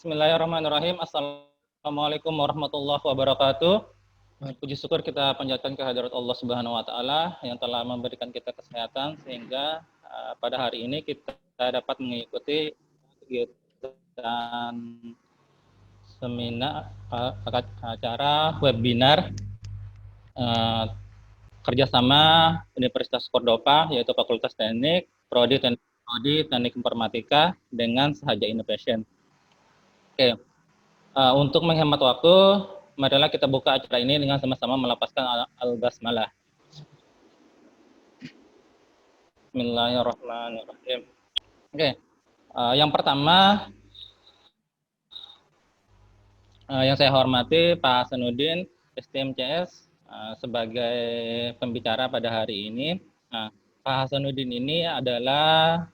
Bismillahirrahmanirrahim. Assalamualaikum warahmatullahi wabarakatuh. Puji syukur kita panjatkan kehadirat Allah Subhanahu wa taala yang telah memberikan kita kesehatan sehingga pada hari ini kita dapat mengikuti kegiatan seminar acara webinar kerjasama Universitas Cordova yaitu Fakultas Teknik, Prodi Teknik Informatika dengan Sahaja Innovation. Oke, untuk menghemat waktu, marilah kita buka acara ini dengan sama-sama melapaskan al-basmalah. Bismillahirrahmanirrahim. Oke, yang pertama yang saya hormati Pak Hasanuddin, STMCS, sebagai pembicara pada hari ini. Pak Hasanuddin ini adalah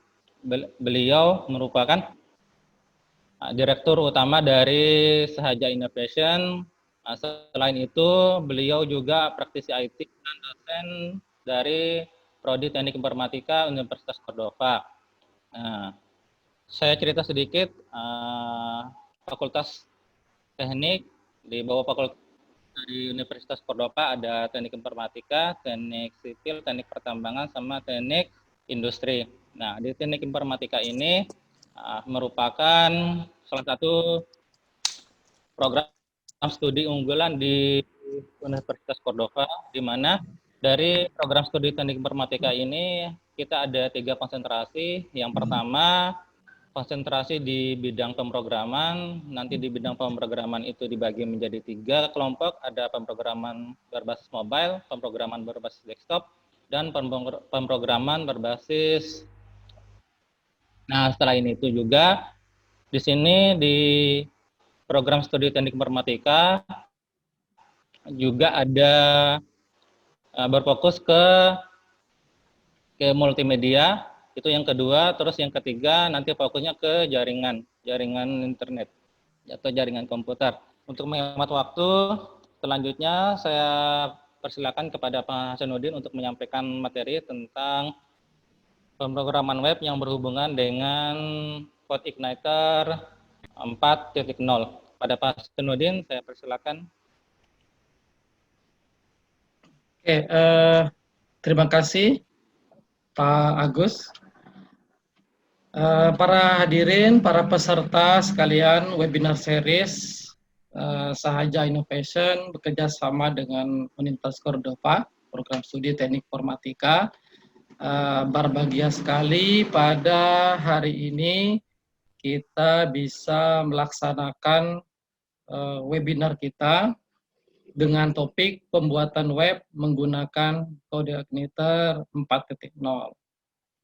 beliau merupakan Direktur Utama dari Sahaja Innovation. Selain itu, beliau juga praktisi IT dan dosen dari Prodi Teknik Informatika Universitas Cordova. Saya cerita sedikit, Fakultas Teknik, di bawah Fakultas dari Universitas Cordova ada Teknik Informatika, Teknik Sipil, Teknik Pertambangan, sama Teknik Industri. Nah, di Teknik Informatika ini merupakan salah satu program studi unggulan di Universitas Cordova, di mana dari program studi Teknik Informatika ini kita ada 3 konsentrasi. Yang pertama, konsentrasi di bidang pemrograman. Nanti di bidang pemrograman itu dibagi menjadi 3 kelompok, ada pemrograman berbasis mobile, pemrograman berbasis desktop, dan pemrograman berbasis. Nah, setelah ini itu juga di sini di program studi Teknik Informatika juga ada berfokus ke multimedia, itu yang kedua. Terus yang ketiga nanti fokusnya ke jaringan internet atau jaringan komputer. Untuk menghemat waktu, selanjutnya saya persilakan kepada Pak Hasanuddin untuk menyampaikan materi tentang pemrograman web yang berhubungan dengan CodeIgniter 4.0. Pada Pak Hasanuddin, saya persilakan. Oke, terima kasih Pak Agus. Para hadirin, para peserta sekalian webinar series Sahaja Innovation bekerja sama dengan Universitas Cordova, program studi Teknik Informatika. Berbahagia sekali pada hari ini kita bisa melaksanakan webinar kita dengan topik pembuatan web menggunakan CodeIgniter 4.0.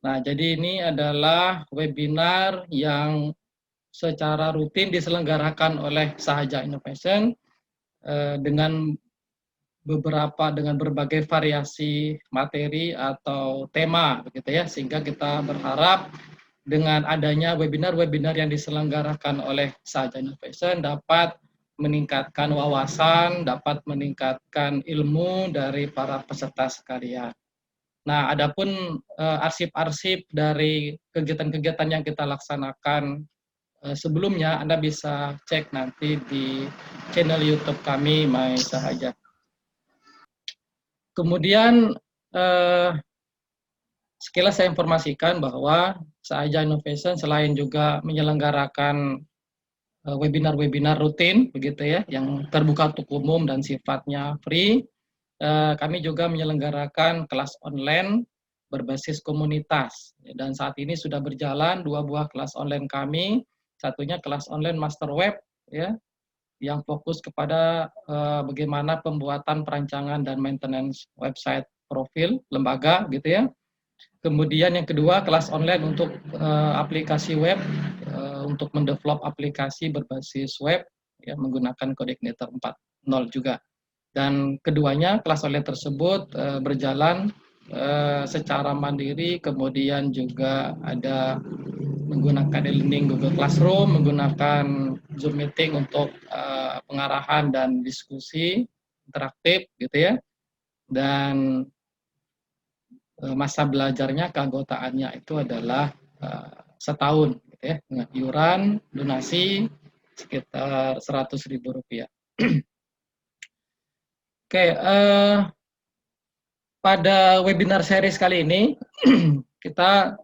Nah, jadi ini adalah webinar yang secara rutin diselenggarakan oleh Sahaja Innovation dengan berbagai variasi materi atau tema, begitu ya, sehingga kita berharap dengan adanya webinar-webinar yang diselenggarakan oleh Sahaja Innovation dapat meningkatkan wawasan, dapat meningkatkan ilmu dari para peserta sekalian. Nah, adapun arsip-arsip dari kegiatan-kegiatan yang kita laksanakan sebelumnya, Anda bisa cek nanti di channel YouTube kami, My Sahaja. Kemudian sekilas saya informasikan bahwa Sahaja Innovation selain juga menyelenggarakan webinar-webinar rutin, begitu ya, yang terbuka untuk umum dan sifatnya free, kami juga menyelenggarakan kelas online berbasis komunitas. Dan saat ini sudah berjalan 2 buah kelas online kami, satunya kelas online Master Web, ya, yang fokus kepada bagaimana pembuatan perancangan dan maintenance website profil lembaga, gitu ya. Kemudian yang kedua, kelas online untuk aplikasi web, untuk mendevelop aplikasi berbasis web, ya, menggunakan CodeIgniter 4.0 juga. Dan keduanya, kelas online tersebut berjalan secara mandiri, kemudian juga ada menggunakan e-learning Google Classroom, menggunakan Zoom Meeting untuk pengarahan dan diskusi interaktif, gitu ya. Dan masa belajarnya, keanggotaannya itu adalah setahun, gitu ya, dengan iuran, donasi, sekitar Rp100.000. Oke, pada webinar series kali ini kita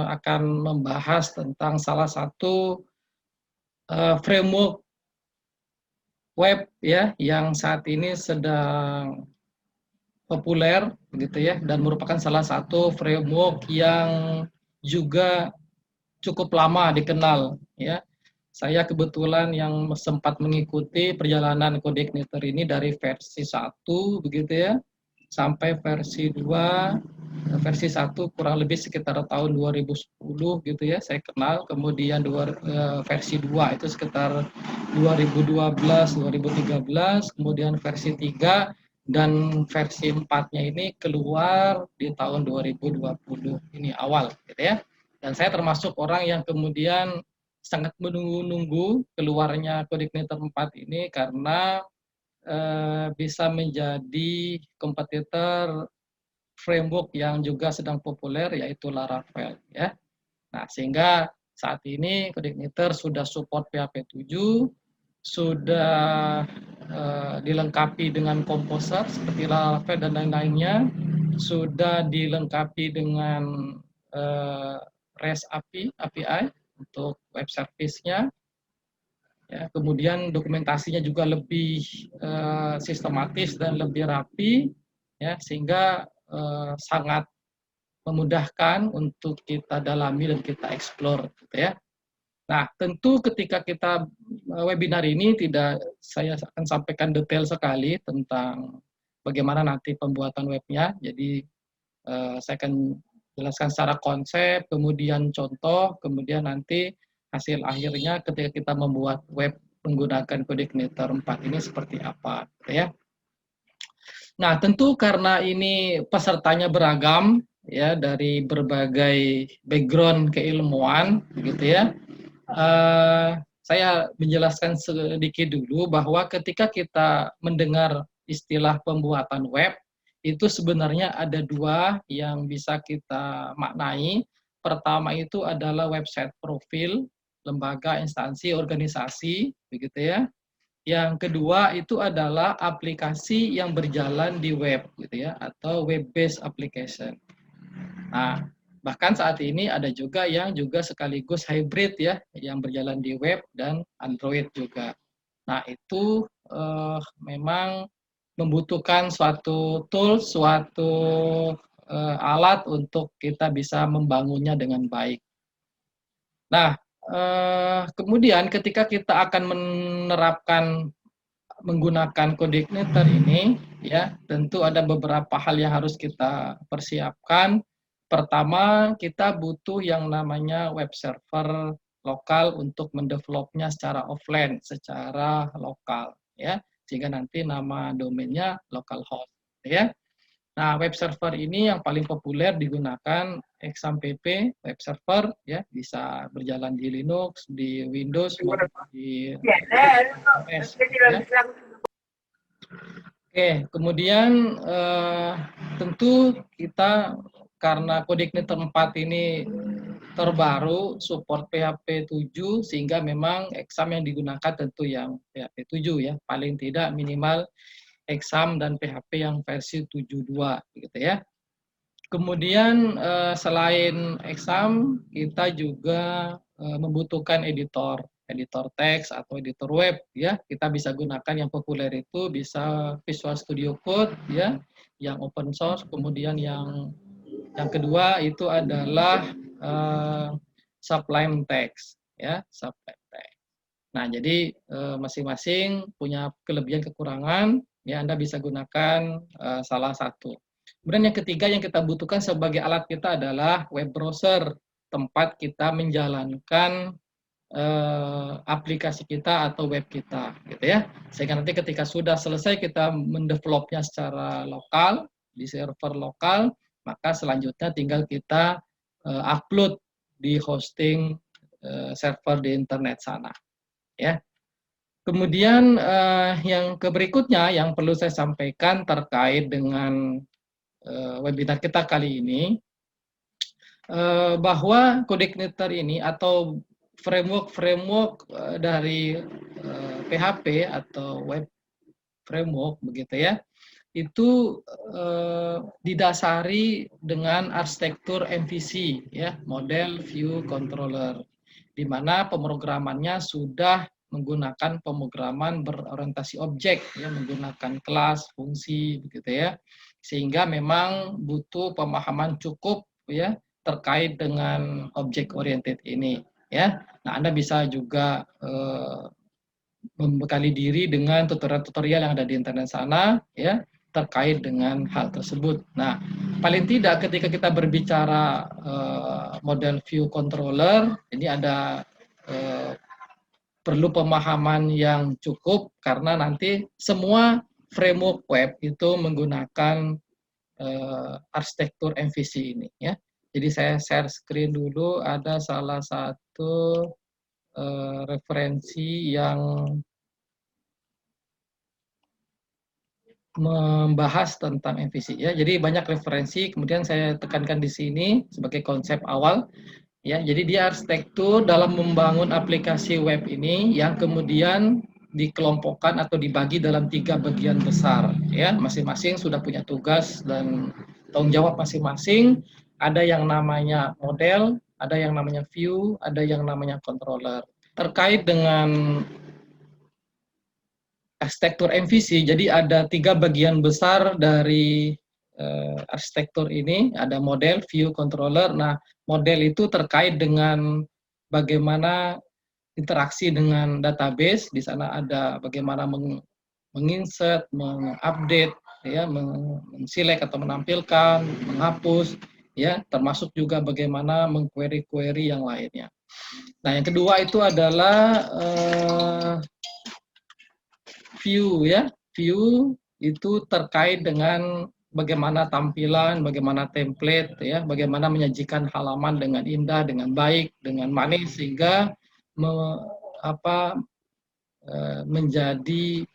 akan membahas tentang salah satu framework web ya yang saat ini sedang populer begitu ya, dan merupakan salah satu framework yang juga cukup lama dikenal ya. Saya kebetulan yang sempat mengikuti perjalanan Codeigniter ini dari versi 1 begitu ya sampai versi 2. Versi 1 kurang lebih sekitar tahun 2010 gitu ya saya kenal, kemudian versi 2 itu sekitar 2012 2013, kemudian versi 3 dan versi 4-nya ini keluar di tahun 2020 ini awal gitu ya. Dan saya termasuk orang yang kemudian sangat menunggu-nunggu keluarnya Codeigniter 4 ini karena bisa menjadi kompetitor framework yang juga sedang populer yaitu Laravel ya. Nah, sehingga saat ini Codeigniter sudah support PHP 7, sudah dilengkapi dengan Composer seperti Laravel dan lain-lainnya, sudah dilengkapi dengan REST API untuk web service-nya. Ya, kemudian dokumentasinya juga lebih sistematis dan lebih rapi, ya, sehingga sangat memudahkan untuk kita dalami dan kita explore, gitu ya. Nah, tentu ketika kita webinar ini tidak saya akan sampaikan detail sekali tentang bagaimana nanti pembuatan webnya. Jadi saya akan jelaskan secara konsep, kemudian contoh, kemudian nanti hasil akhirnya ketika kita membuat web menggunakan Codeigniter 4 ini seperti apa, gitu ya. Nah, tentu karena ini pesertanya beragam ya dari berbagai background keilmuan, gitu ya. Saya menjelaskan sedikit dulu bahwa ketika kita mendengar istilah pembuatan web, itu sebenarnya ada dua yang bisa kita maknai. Pertama itu adalah website profil, lembaga, instansi, organisasi, begitu ya. Yang kedua itu adalah aplikasi yang berjalan di web, gitu ya, atau web-based application. Nah, bahkan saat ini ada juga yang juga sekaligus hybrid ya, yang berjalan di web dan Android juga. Nah, itu memang membutuhkan suatu tools, suatu alat untuk kita bisa membangunnya dengan baik. Nah, kemudian ketika kita akan menerapkan menggunakan Codeigniter ini, ya tentu ada beberapa hal yang harus kita persiapkan. Pertama, kita butuh yang namanya web server lokal untuk mendevelopnya secara offline, secara lokal, ya, sehingga nanti nama domainnya localhost, ya. Nah, web server ini yang paling populer digunakan XAMPP web server, ya, bisa berjalan di Linux, di Windows, maupun di OS. Ya. Oke, kemudian tentu kita karena Codeigniter 4 ini terbaru support PHP 7 sehingga memang exam yang digunakan tentu yang PHP 7 ya, paling tidak minimal exam dan PHP yang versi 7.2 gitu ya. Kemudian selain exam kita juga membutuhkan editor teks atau editor web ya. Kita bisa gunakan yang populer itu bisa Visual Studio Code ya, yang open source. Kemudian yang kedua itu adalah Sublime Text ya, Sublime Text. Nah, jadi masing-masing punya kelebihan kekurangan ya, Anda bisa gunakan salah satu. Kemudian yang ketiga yang kita butuhkan sebagai alat kita adalah web browser, tempat kita menjalankan aplikasi kita atau web kita, gitu ya. Sehingga nanti ketika sudah selesai kita mendevelopnya secara lokal di server lokal, maka selanjutnya tinggal kita upload di hosting server di internet sana, ya. Kemudian yang berikutnya yang perlu saya sampaikan terkait dengan webinar kita kali ini, bahwa Codeigniter ini atau framework dari PHP atau web framework begitu ya, itu didasari dengan arsitektur MVC ya, model view controller, di mana pemrogramannya sudah menggunakan pemrograman berorientasi objek ya, menggunakan kelas, fungsi begitu ya. Sehingga memang butuh pemahaman cukup ya terkait dengan object oriented ini ya. Nah, Anda bisa juga membekali diri dengan tutorial-tutorial yang ada di internet sana ya terkait dengan hal tersebut. Nah, paling tidak ketika kita berbicara model view controller, ini ada perlu pemahaman yang cukup karena nanti semua framework web itu menggunakan arsitektur MVC ini ya. Jadi saya share screen dulu, ada salah satu referensi yang membahas tentang MVC ya. Jadi banyak referensi, kemudian saya tekankan di sini sebagai konsep awal ya. Jadi dia arsitektur dalam membangun aplikasi web ini yang kemudian dikelompokkan atau dibagi dalam 3 bagian besar ya. Masing-masing sudah punya tugas dan tanggung jawab masing-masing. Ada yang namanya model, ada yang namanya view, ada yang namanya controller. Terkait dengan arsitektur MVC, jadi ada 3 bagian besar dari arsitektur ini, ada model, view, controller. Nah, model itu terkait dengan bagaimana interaksi dengan database. Di sana ada bagaimana menginsert, mengupdate, ya, menselect atau menampilkan, menghapus, ya, termasuk juga bagaimana mengquery-query yang lainnya. Nah, yang kedua itu adalah view ya. View itu terkait dengan bagaimana tampilan, bagaimana template ya, bagaimana menyajikan halaman dengan indah, dengan baik, dengan manis sehingga menjadi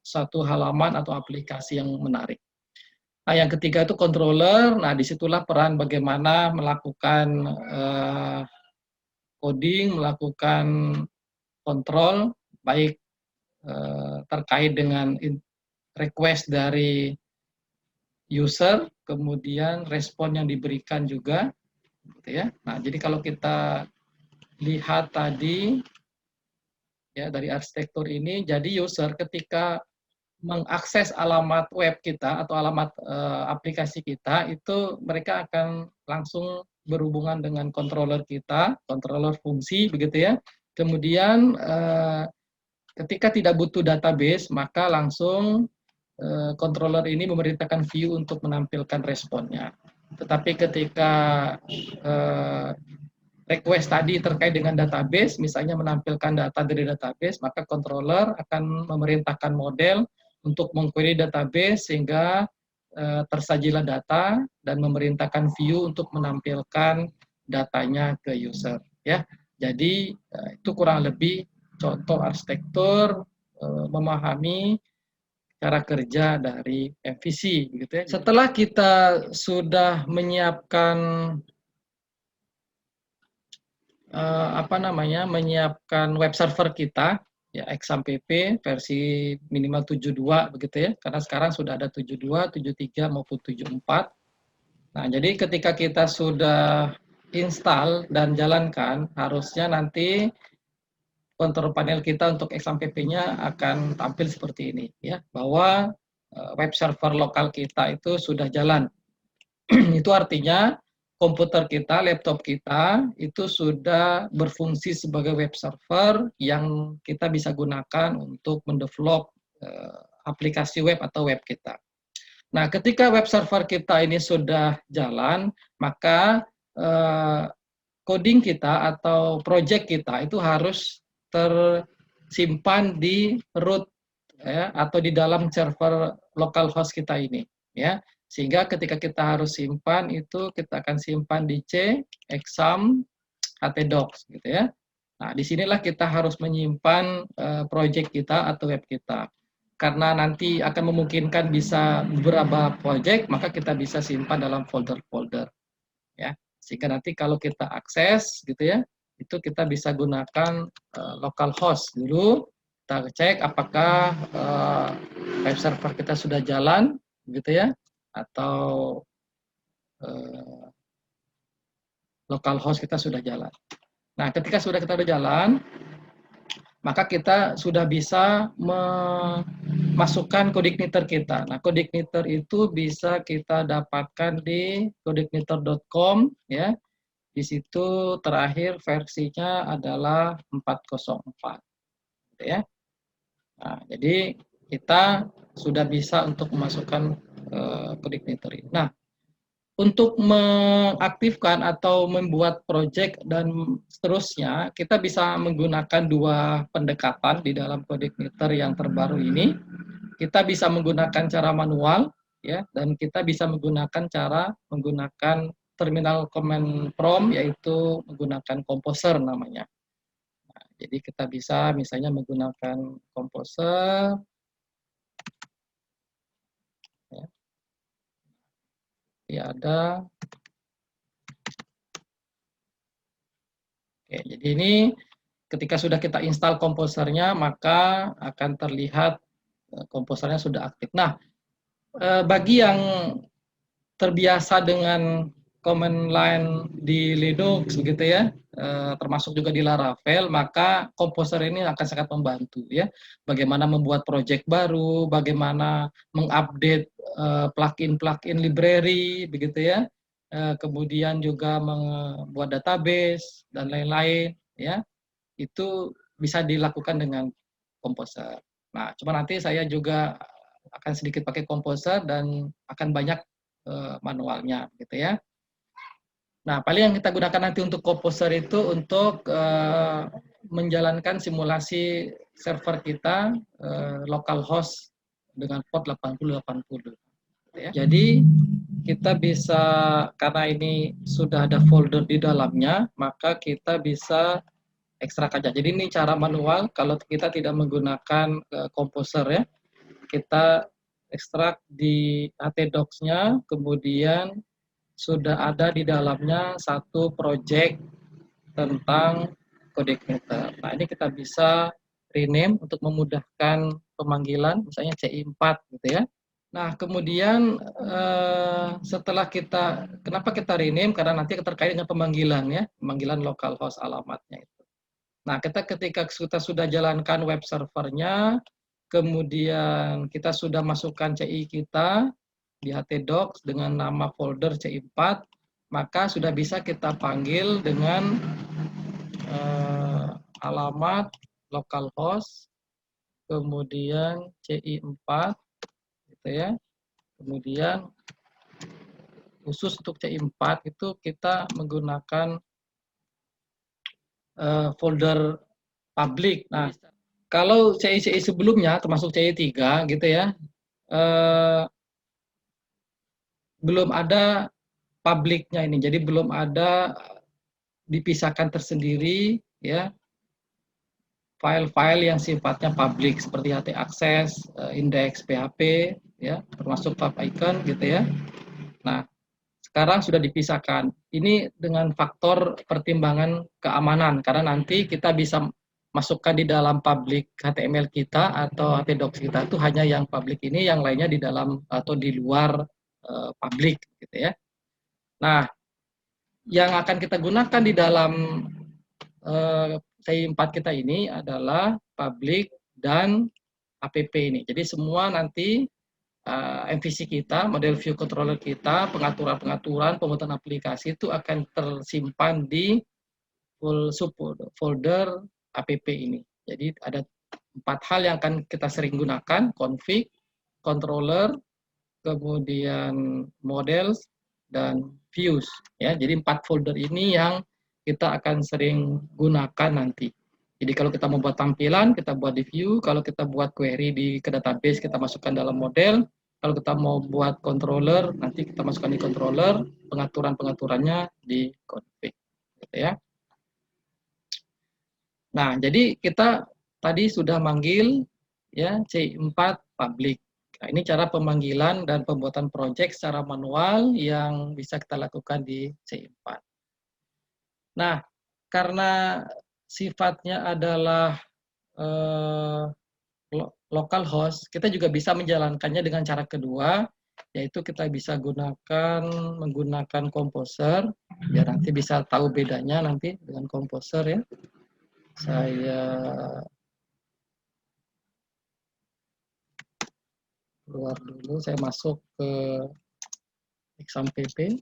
satu halaman atau aplikasi yang menarik. Nah, yang ketiga itu controller. Nah, disitulah peran bagaimana melakukan coding, melakukan kontrol baik terkait dengan request dari user, kemudian respon yang diberikan juga, gitu ya. Nah, jadi kalau kita lihat tadi ya dari arsitektur ini, jadi user ketika mengakses alamat web kita atau alamat aplikasi kita, itu mereka akan langsung berhubungan dengan controller kita, controller fungsi, begitu ya. Kemudian ketika tidak butuh database, maka langsung controller ini memerintahkan view untuk menampilkan responnya. Tetapi ketika request tadi terkait dengan database, misalnya menampilkan data dari database, maka controller akan memerintahkan model untuk mengquery database sehingga tersajilah data dan memerintahkan view untuk menampilkan datanya ke user. Ya, jadi itu kurang lebih contoh arsitektur memahami cara kerja dari MVC gitu ya. Setelah kita sudah menyiapkan menyiapkan web server kita ya XAMPP versi minimal 72 begitu ya. Karena sekarang sudah ada 72, 73 maupun 74. Nah, jadi ketika kita sudah install dan jalankan, harusnya nanti kontrol panel kita untuk XAMPP-nya akan tampil seperti ini ya, bahwa web server lokal kita itu sudah jalan. Itu artinya komputer kita, laptop kita itu sudah berfungsi sebagai web server yang kita bisa gunakan untuk mendevelop aplikasi web atau web kita. Nah, ketika web server kita ini sudah jalan, maka coding kita atau project kita itu harus tersimpan di root ya, atau di dalam server localhost kita ini ya, sehingga ketika kita harus simpan itu kita akan simpan di C exam htdocs gitu ya. Nah, disinilah kita harus menyimpan project kita atau web kita, karena nanti akan memungkinkan bisa beberapa project, maka kita bisa simpan dalam folder-folder ya. Sehingga nanti kalau kita akses gitu ya, itu kita bisa gunakan localhost dulu. Kita cek apakah web server kita sudah jalan gitu ya, atau localhost kita sudah jalan. Nah, ketika kita sudah jalan, maka kita sudah bisa memasukkan codeigniter kita. Nah, codeigniter itu bisa kita dapatkan di codeigniter.com ya. Di situ terakhir versinya adalah 404 gitu ya. Nah, jadi kita sudah bisa untuk memasukkan codeigniter ini. Nah, untuk mengaktifkan atau membuat project dan seterusnya, kita bisa menggunakan dua pendekatan di dalam codeigniter yang terbaru ini. Kita bisa menggunakan cara manual, ya, dan kita bisa menggunakan terminal command prompt, yaitu menggunakan composer namanya. Nah, jadi kita bisa misalnya menggunakan composer, ya, ada. Oke, jadi ini ketika sudah kita install komposernya, maka akan terlihat komposernya sudah aktif. Nah, bagi yang terbiasa dengan command line di Linux begitu ya, termasuk juga di Laravel, maka komposer ini akan sangat membantu ya. Bagaimana membuat project baru, bagaimana mengupdate plugin-plugin library begitu ya. Kemudian juga membuat database dan lain-lain ya, itu bisa dilakukan dengan komposer. Nah, cuma nanti saya juga akan sedikit pakai komposer dan akan banyak manualnya gitu ya. Nah, paling yang kita gunakan nanti untuk komposer itu untuk menjalankan simulasi server kita localhost dengan port 8080. Ya. Jadi kita bisa, karena ini sudah ada folder di dalamnya, maka kita bisa ekstrak aja. Jadi ini cara manual, kalau kita tidak menggunakan komposer ya, kita ekstrak di htdocs-nya, kemudian sudah ada di dalamnya satu project tentang codeigniter. Nah, ini kita bisa rename untuk memudahkan pemanggilan, misalnya CI4 gitu ya. Nah, kemudian setelah kenapa kita rename? Karena nanti terkait dengan pemanggilan ya, pemanggilan localhost alamatnya itu. Nah, ketika kita sudah jalankan web servernya, kemudian kita sudah masukkan CI kita di htdocs dengan nama folder CI4, maka sudah bisa kita panggil dengan alamat localhost, kemudian CI4 gitu ya. Kemudian khusus untuk CI4 itu kita menggunakan folder public. Nah, kalau CI sebelumnya termasuk CI3 gitu ya, belum ada publiknya ini. Jadi belum ada dipisahkan tersendiri ya file-file yang sifatnya publik seperti htaccess, index php ya, termasuk pub icon gitu ya. Nah, sekarang sudah dipisahkan. Ini dengan faktor pertimbangan keamanan, karena nanti kita bisa masukkan di dalam public HTML kita atau htdocs kita itu hanya yang public ini, yang lainnya di dalam atau di luar public gitu ya. Nah, yang akan kita gunakan di dalam CI4 kita ini adalah public dan app ini. Jadi semua nanti MVC kita, model view controller kita, pengaturan-pengaturan, pembuatan aplikasi itu akan tersimpan di folder app ini. Jadi ada 4 hal yang akan kita sering gunakan: config, controller, kemudian models, dan views. Ya, jadi 4 folder ini yang kita akan sering gunakan nanti. Jadi kalau kita membuat tampilan, kita buat di view. Kalau kita buat query ke database, kita masukkan dalam model. Kalau kita mau buat controller, nanti kita masukkan di controller. Pengaturan-pengaturannya di config. Gitu ya. Nah, jadi kita tadi sudah manggil ya CI4 public. Nah, ini cara pemanggilan dan pembuatan project secara manual yang bisa kita lakukan di CI4. Nah, karena sifatnya adalah local host, kita juga bisa menjalankannya dengan cara kedua, yaitu kita bisa menggunakan Composer, biar nanti bisa tahu bedanya nanti dengan Composer ya. Saya keluar dulu, saya masuk ke XAMPP.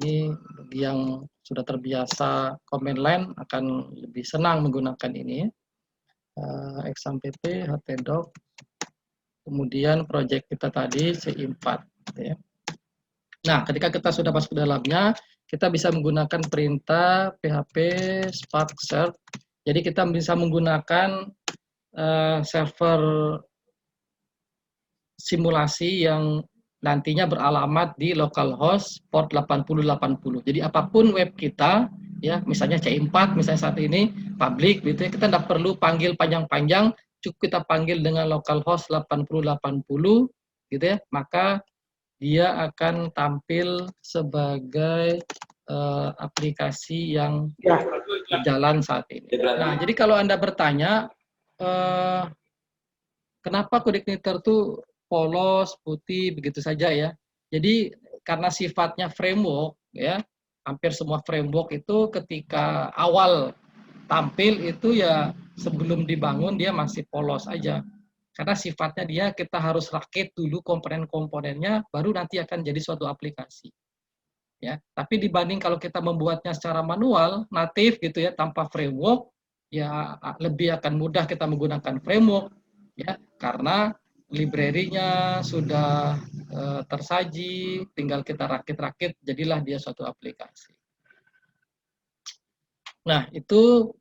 Ini bagi yang sudah terbiasa command line akan lebih senang menggunakan ini. XAMPP, htdoc, kemudian project kita tadi C4. Ya. Nah, ketika kita sudah masuk ke dalamnya, kita bisa menggunakan perintah php spark serve. Jadi kita bisa menggunakan server simulasi yang nantinya beralamat di localhost port 8080. Jadi apapun web kita, ya misalnya C4, misalnya saat ini public, gitu ya, kita tidak perlu panggil panjang-panjang, cukup kita panggil dengan localhost 8080, gitu ya, maka dia akan tampil sebagai aplikasi yang berjalan saat ini. Nah, jadi kalau Anda bertanya, kenapa CodeIgniter itu polos, putih, begitu saja ya. Jadi karena sifatnya framework, ya, hampir semua framework itu ketika awal tampil itu ya sebelum dibangun dia masih polos aja. Karena sifatnya dia kita harus rakit dulu komponen-komponennya, baru nanti akan jadi suatu aplikasi. Ya, tapi dibanding kalau kita membuatnya secara manual, natif gitu ya, tanpa framework, ya lebih akan mudah kita menggunakan framework, ya, karena library-nya sudah tersaji, tinggal kita rakit-rakit, jadilah dia suatu aplikasi. Nah, itu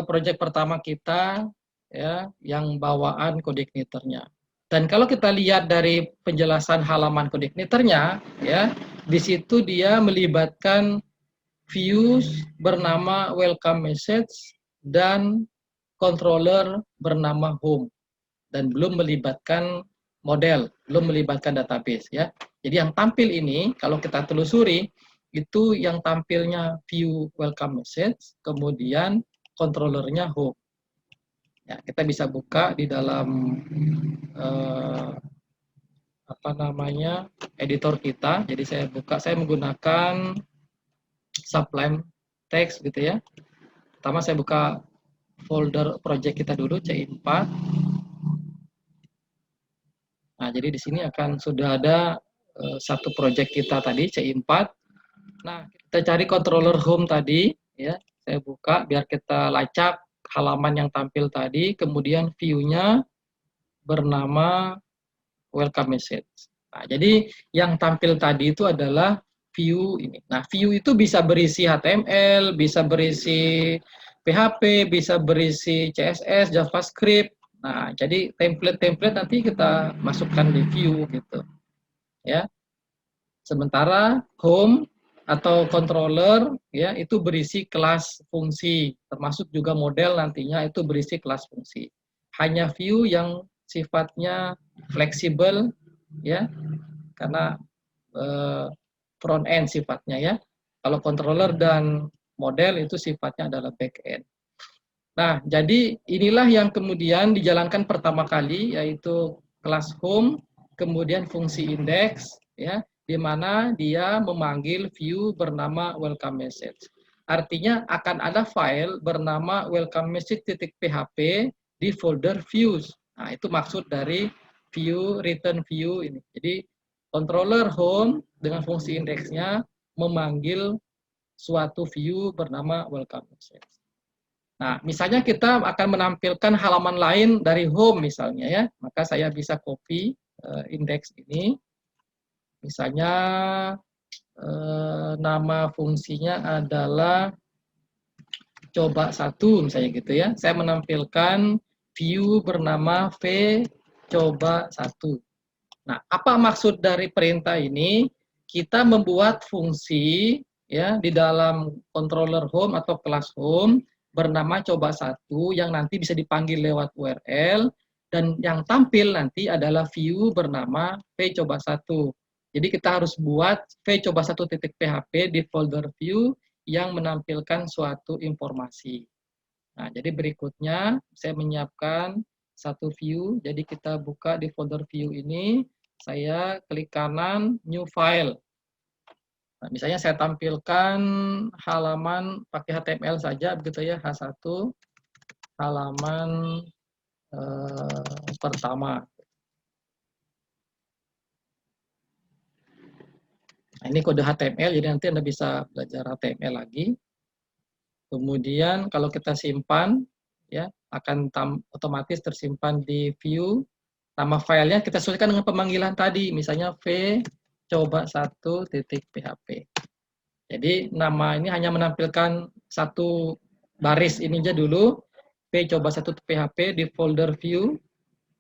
proyek pertama kita, ya, yang bawaan CodeIgniter-nya. Dan kalau kita lihat dari penjelasan halaman CodeIgniter-nya, ya, di situ dia melibatkan views bernama welcome message dan controller bernama home, dan belum melibatkan model, belum melibatkan database ya. Jadi yang tampil ini kalau kita telusuri itu yang tampilnya view welcome message, kemudian controllernya home. Ya, kita bisa buka di dalam editor kita. Jadi saya buka, saya menggunakan Sublime Text gitu ya. Pertama saya buka folder project kita dulu C4. Nah, jadi di sini akan sudah ada satu project kita tadi C4. Nah, kita cari controller home tadi ya. Saya buka biar kita lacak halaman yang tampil tadi, kemudian view-nya bernama welcome message. Nah, jadi yang tampil tadi itu adalah view ini. Nah, view itu bisa berisi HTML, bisa berisi PHP, bisa berisi CSS, JavaScript. Nah, jadi template-template nanti kita masukkan di view gitu. Ya. Sementara home atau controller ya itu berisi kelas fungsi, termasuk juga model nantinya itu berisi kelas fungsi. Hanya view yang sifatnya fleksibel ya, karena front end sifatnya ya. Kalau controller dan model itu sifatnya adalah back end. Nah, jadi inilah yang kemudian dijalankan pertama kali, yaitu kelas home, kemudian fungsi index, ya, di mana dia memanggil view bernama welcome message. Artinya akan ada file bernama welcome message.php di folder views. Nah, itu maksud dari view, return view ini. Jadi, controller home dengan fungsi indeksnya memanggil suatu view bernama welcome message. Nah, misalnya kita akan menampilkan halaman lain dari home misalnya ya, maka saya bisa copy indeks ini. Misalnya nama fungsinya adalah coba satu misalnya gitu ya. Saya menampilkan view bernama v coba satu. Nah, apa maksud dari perintah ini? Kita membuat fungsi ya di dalam controller home atau kelas home bernama coba satu yang nanti bisa dipanggil lewat URL, dan yang tampil nanti adalah view bernama v coba satu. Jadi kita harus buat v coba satu.php di folder view yang menampilkan suatu informasi. Nah, jadi berikutnya saya menyiapkan satu view. Jadi kita buka di folder view ini, saya klik kanan new file. Nah, misalnya saya tampilkan halaman pakai HTML saja begitu ya, H1 halaman pertama. Nah, ini kode HTML, jadi nanti Anda bisa belajar HTML lagi. Kemudian kalau kita simpan, ya akan otomatis tersimpan di view. Nama filenya kita sesuaikan dengan pemanggilan tadi, misalnya v coba 1.php. Jadi nama ini hanya menampilkan satu baris ini aja dulu, v coba 1.php di folder view.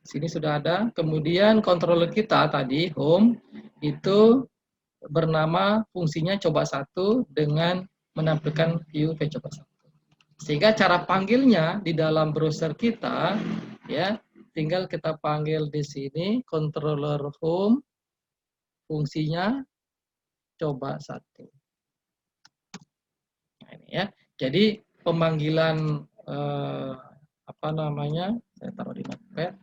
Sini sudah ada. Kemudian controller kita tadi home itu bernama fungsinya coba 1 dengan menampilkan view v coba 1. Sehingga cara panggilnya di dalam browser kita, ya, tinggal kita panggil di sini controller home, fungsinya coba 1. Nah, ini ya. Jadi pemanggilan apa namanya? Saya taruh di notepad.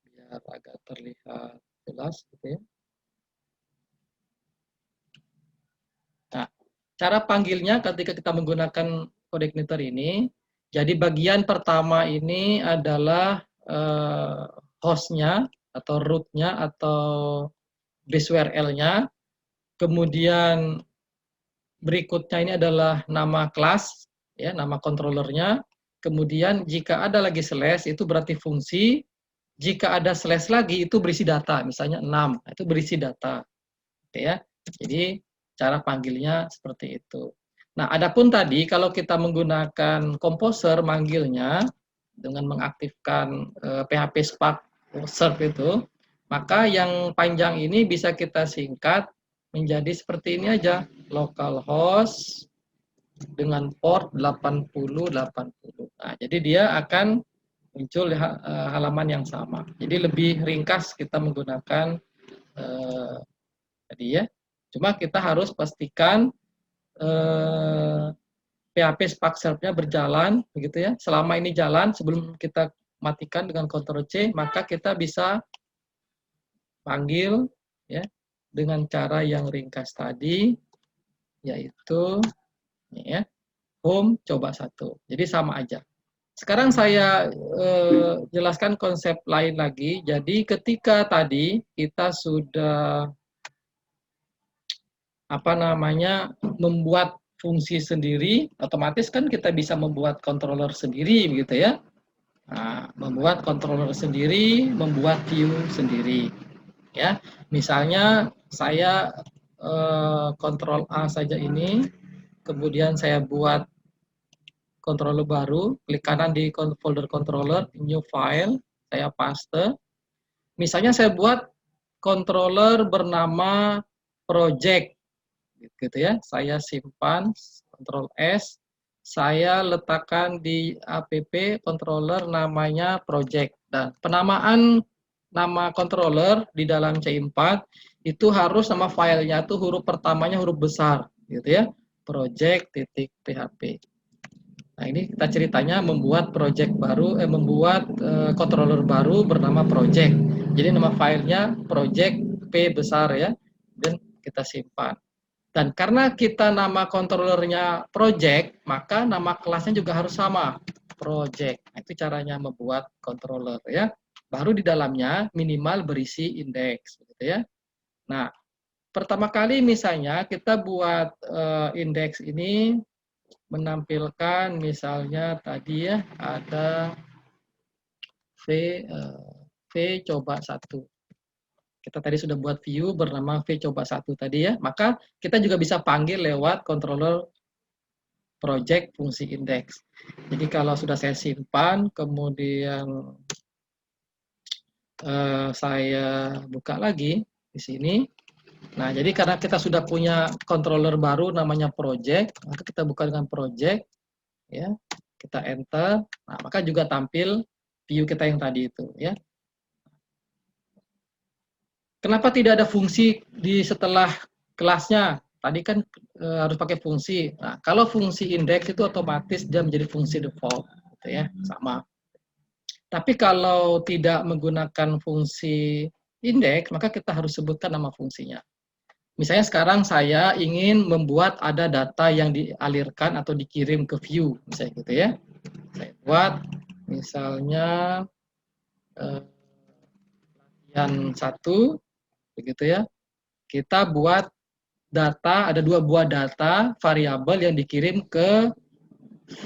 Biar agak terlihat jelas gitu ya. Nah, cara panggilnya ketika kita menggunakan code igniter ini, jadi bagian pertama ini adalah hostnya atau rootnya atau base URL-nya. Kemudian berikutnya ini adalah nama kelas, ya, nama controllernya. Kemudian jika ada lagi slash itu berarti fungsi. Jika ada slash lagi itu berisi data, misalnya 6, itu berisi data. Oke, ya. Jadi cara panggilnya seperti itu. Nah, adapun tadi kalau kita menggunakan Composer manggilnya dengan mengaktifkan PHP Spark serve itu, maka yang panjang ini bisa kita singkat menjadi seperti ini aja, localhost dengan port 8080. Nah, jadi dia akan muncul di halaman yang sama. Jadi lebih ringkas kita menggunakan tadi ya. Cuma kita harus pastikan PHP Spark Serve-nya berjalan, begitu ya. Selama ini jalan, sebelum kita matikan dengan Ctrl C, maka kita bisa panggil ya dengan cara yang ringkas tadi, yaitu ya, home coba 1. Jadi sama aja. Sekarang saya jelaskan konsep lain lagi. Jadi ketika tadi kita sudah apa namanya membuat fungsi sendiri, otomatis kan kita bisa membuat controller sendiri begitu ya. Nah, membuat controller sendiri, membuat view sendiri. Ya, misalnya saya Ctrl A saja ini, kemudian saya buat controller baru, klik kanan di folder controller, new file, saya paste. Misalnya saya buat controller bernama project, gitu ya. Saya simpan, Ctrl S, saya letakkan di app controller namanya project. Dan penamaan nama controller di dalam C4 itu harus nama filenya itu huruf pertamanya huruf besar, gitu ya. Project.php. Nah, ini kita ceritanya membuat project baru, membuat controller baru bernama project. Jadi nama filenya project P besar ya, dan kita simpan. Dan karena kita nama controllernya project, maka nama kelasnya juga harus sama, project. Nah, itu caranya membuat controller ya. Baru di dalamnya minimal berisi indeks, gitu ya. Nah, pertama kali misalnya kita buat indeks ini menampilkan misalnya tadi ya ada v coba 1. Kita tadi sudah buat view bernama v coba 1 tadi ya. Maka kita juga bisa panggil lewat controller project fungsi indeks. Jadi kalau sudah saya simpan, kemudian saya buka lagi di sini. Nah, jadi karena kita sudah punya controller baru namanya project, maka kita buka dengan project, ya. Kita enter, nah maka juga tampil view kita yang tadi itu, ya. Kenapa tidak ada fungsi di setelah kelasnya? Tadi kan harus pakai fungsi. Nah, kalau fungsi indeks itu otomatis dia menjadi fungsi default, gitu ya, sama. Tapi kalau tidak menggunakan fungsi indeks, maka kita harus sebutkan nama fungsinya. Misalnya sekarang saya ingin membuat ada data yang dialirkan atau dikirim ke view, misalnya gitu ya. Saya buat misalnya yang satu, begitu ya. Kita buat data, ada 2 buah data variabel yang dikirim ke V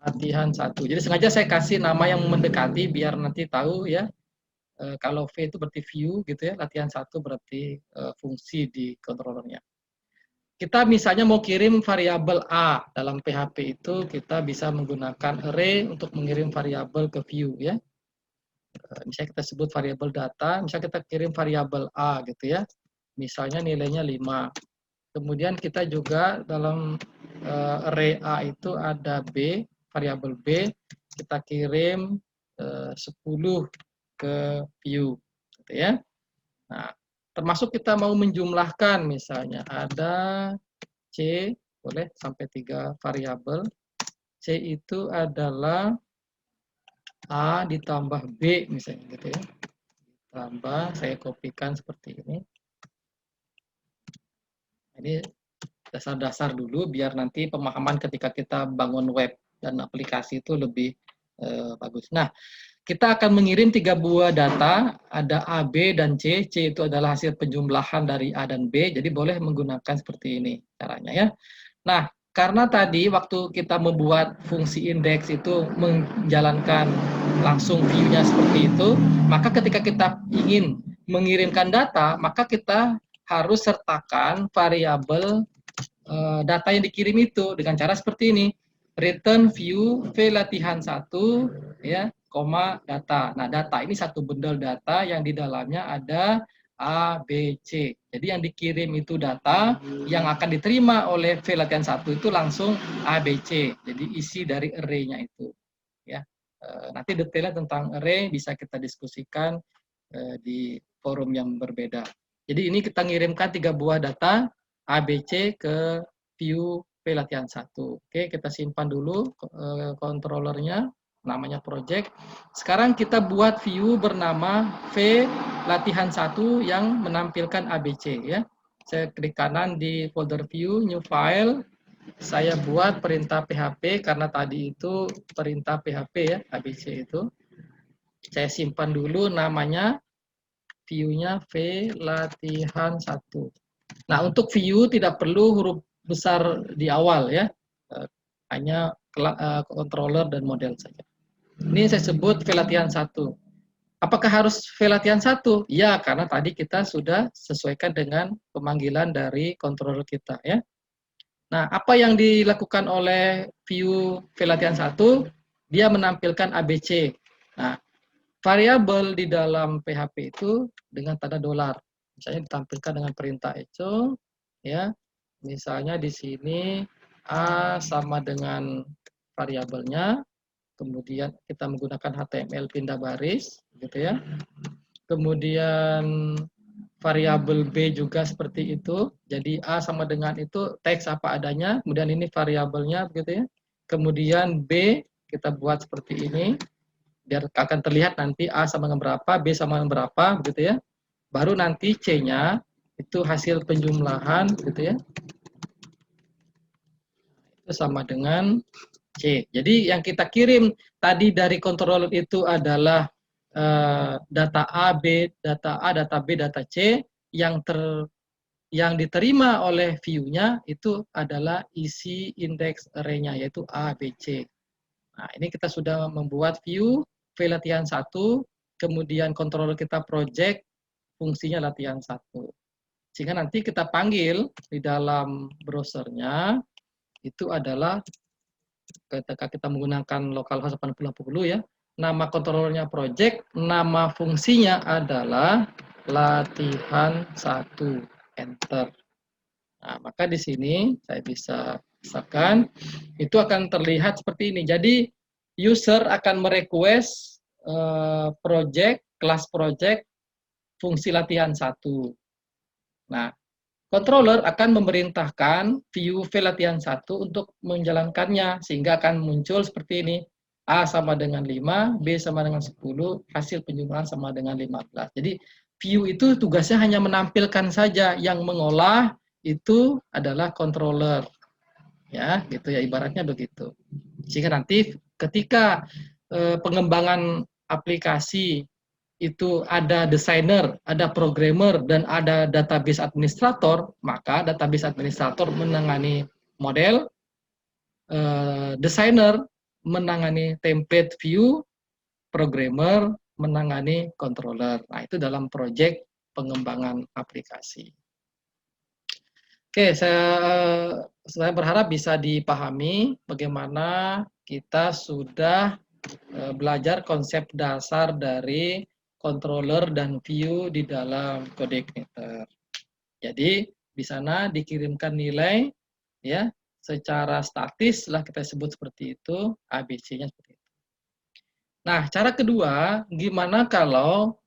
latihan 1. Jadi sengaja saya kasih nama yang mendekati biar nanti tahu ya. Kalau V itu berarti view gitu ya, latihan 1 berarti fungsi di controllernya. Kita misalnya mau kirim variabel A dalam PHP itu kita bisa menggunakan array untuk mengirim variabel ke view ya. Misalnya kita sebut variabel data, misalnya kita kirim variabel A gitu ya. Misalnya nilainya 5. Kemudian kita juga dalam array A itu ada B, variabel B, kita kirim 10 ke view gitu ya. Nah, termasuk kita mau menjumlahkan misalnya ada C, boleh sampai 3 variabel. C itu adalah A ditambah B misalnya gitu ya. Tambah, saya kopikan seperti ini. Ini dasar-dasar dulu biar nanti pemahaman ketika kita bangun web dan aplikasi itu lebih bagus. Nah, kita akan mengirim 3 buah data, ada A, B, dan C. C itu adalah hasil penjumlahan dari A dan B, jadi boleh menggunakan seperti ini caranya ya. Nah, karena tadi waktu kita membuat fungsi indeks itu menjalankan langsung view-nya seperti itu, maka ketika kita ingin mengirimkan data, maka kita harus sertakan variabel data yang dikirim itu dengan cara seperti ini. Return view v latihan 1 ya, koma data. Nah, data ini satu bundle data yang di dalamnya ada A, B, C. Jadi yang dikirim itu data, yang akan diterima oleh V latihan 1 itu langsung A, B, C. Jadi isi dari array-nya itu. Ya. Nanti detailnya tentang array bisa kita diskusikan di forum yang berbeda. Jadi ini kita ngirimkan 3 buah data ABC ke view V latihan 1. Oke, kita simpan dulu controllernya, namanya project. Sekarang kita buat view bernama V latihan 1 yang menampilkan ABC ya. Saya klik kanan di folder view, new file. Saya buat perintah PHP karena tadi itu perintah PHP ya, ABC itu. Saya simpan dulu namanya view-nya V latihan 1. Nah, untuk view tidak perlu huruf besar di awal ya. Hanya controller dan model saja. Ini saya sebut V latihan 1. Apakah harus V latihan 1? Ya, karena tadi kita sudah sesuaikan dengan pemanggilan dari controller kita ya. Nah, apa yang dilakukan oleh view V latihan 1? Dia menampilkan ABC. Nah, variabel di dalam PHP itu dengan tanda dolar. Misalnya ditampilkan dengan perintah echo, ya. Misalnya di sini A sama dengan variabelnya, kemudian kita menggunakan HTML pindah baris, gitu ya. Kemudian variabel B juga seperti itu. Jadi A sama dengan itu teks apa adanya, kemudian ini variabelnya begitu ya. Kemudian B kita buat seperti ini biar akan terlihat nanti A sama dengan berapa, B sama dengan berapa begitu ya. Baru nanti C-nya itu hasil penjumlahan gitu ya. Itu sama dengan C. Jadi yang kita kirim tadi dari controller itu adalah data A, B, data A, data B, data C yang diterima oleh view-nya itu adalah isi indeks array-nya yaitu A, B, C. Nah, ini kita sudah membuat view V latihan 1, kemudian controller kita project fungsinya latihan 1. Sehingga nanti kita panggil di dalam browsernya itu adalah ketika kita menggunakan localhost 8080 ya, nama controllernya project, nama fungsinya adalah latihan 1, enter. Nah, maka di sini saya bisa misalkan itu akan terlihat seperti ini. Jadi user akan merequest project kelas project fungsi latihan 1. Nah, controller akan memerintahkan view V latihan 1 untuk menjalankannya, sehingga akan muncul seperti ini. A sama dengan 5, B sama dengan 10, hasil penjumlahan sama dengan 15. Jadi view itu tugasnya hanya menampilkan saja, yang mengolah itu adalah controller. Ya, gitu ya, ibaratnya begitu. Sehingga nanti ketika pengembangan aplikasi itu ada desainer, ada programmer, dan ada database administrator, maka database administrator menangani model, desainer menangani template view, programmer menangani controller. Nah, itu dalam proyek pengembangan aplikasi. Oke, saya berharap bisa dipahami bagaimana kita sudah belajar konsep dasar dari controller dan view di dalam CodeIgniter. Jadi di sana dikirimkan nilai ya secara statis lah kita sebut seperti itu, ABC-nya seperti itu. Nah, cara kedua, gimana kalau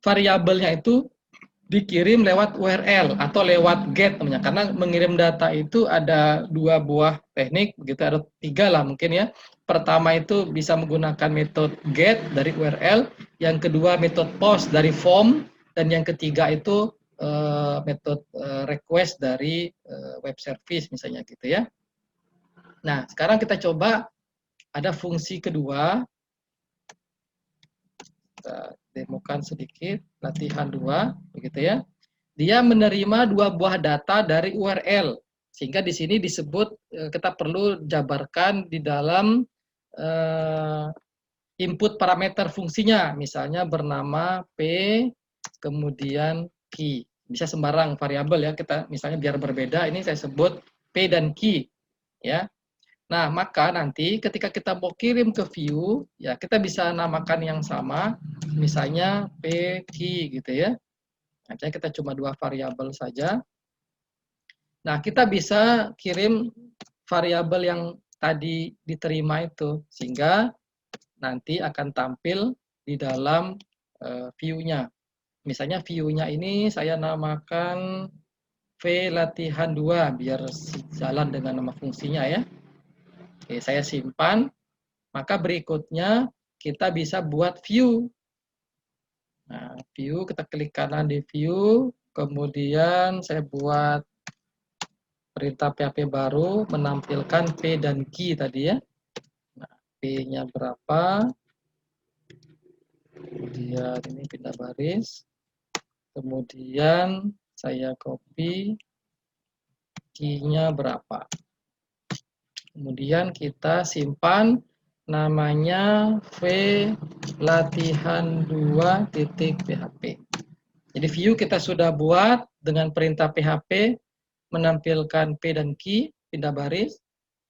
variabelnya itu dikirim lewat URL atau lewat GET namanya, karena mengirim data itu ada dua buah teknik, begitu, ada tiga lah mungkin ya. Pertama itu bisa menggunakan metode GET dari URL, yang kedua metode POST dari form, dan yang ketiga itu metode request dari web service misalnya gitu ya. Nah, sekarang kita coba ada fungsi kedua, kita demokan sedikit, latihan 2 begitu ya. Dia menerima dua buah data dari URL, sehingga di sini disebut kita perlu jabarkan di dalam input parameter fungsinya, misalnya bernama P kemudian key. Bisa sembarang variabel ya, kita misalnya biar berbeda ini saya sebut P dan key ya. Nah, maka nanti ketika kita mau kirim ke view, ya kita bisa namakan yang sama, misalnya P key gitu ya. Misalnya kita cuma dua variabel saja. Nah, kita bisa kirim variabel yang tadi diterima itu, sehingga nanti akan tampil di dalam view-nya. Misalnya view-nya ini saya namakan V latihan 2, biar jalan dengan nama fungsinya ya. Oke, saya simpan. Maka berikutnya kita bisa buat view. Nah, view, kita klik kanan di view, kemudian saya buat perintah PHP baru menampilkan P dan key tadi ya. Nah, P-nya berapa? Kemudian ini pindah baris. Kemudian saya copy key-nya berapa. Kemudian kita simpan namanya V latihan 2.php. Jadi view kita sudah buat dengan perintah PHP menampilkan P dan key, pindah baris.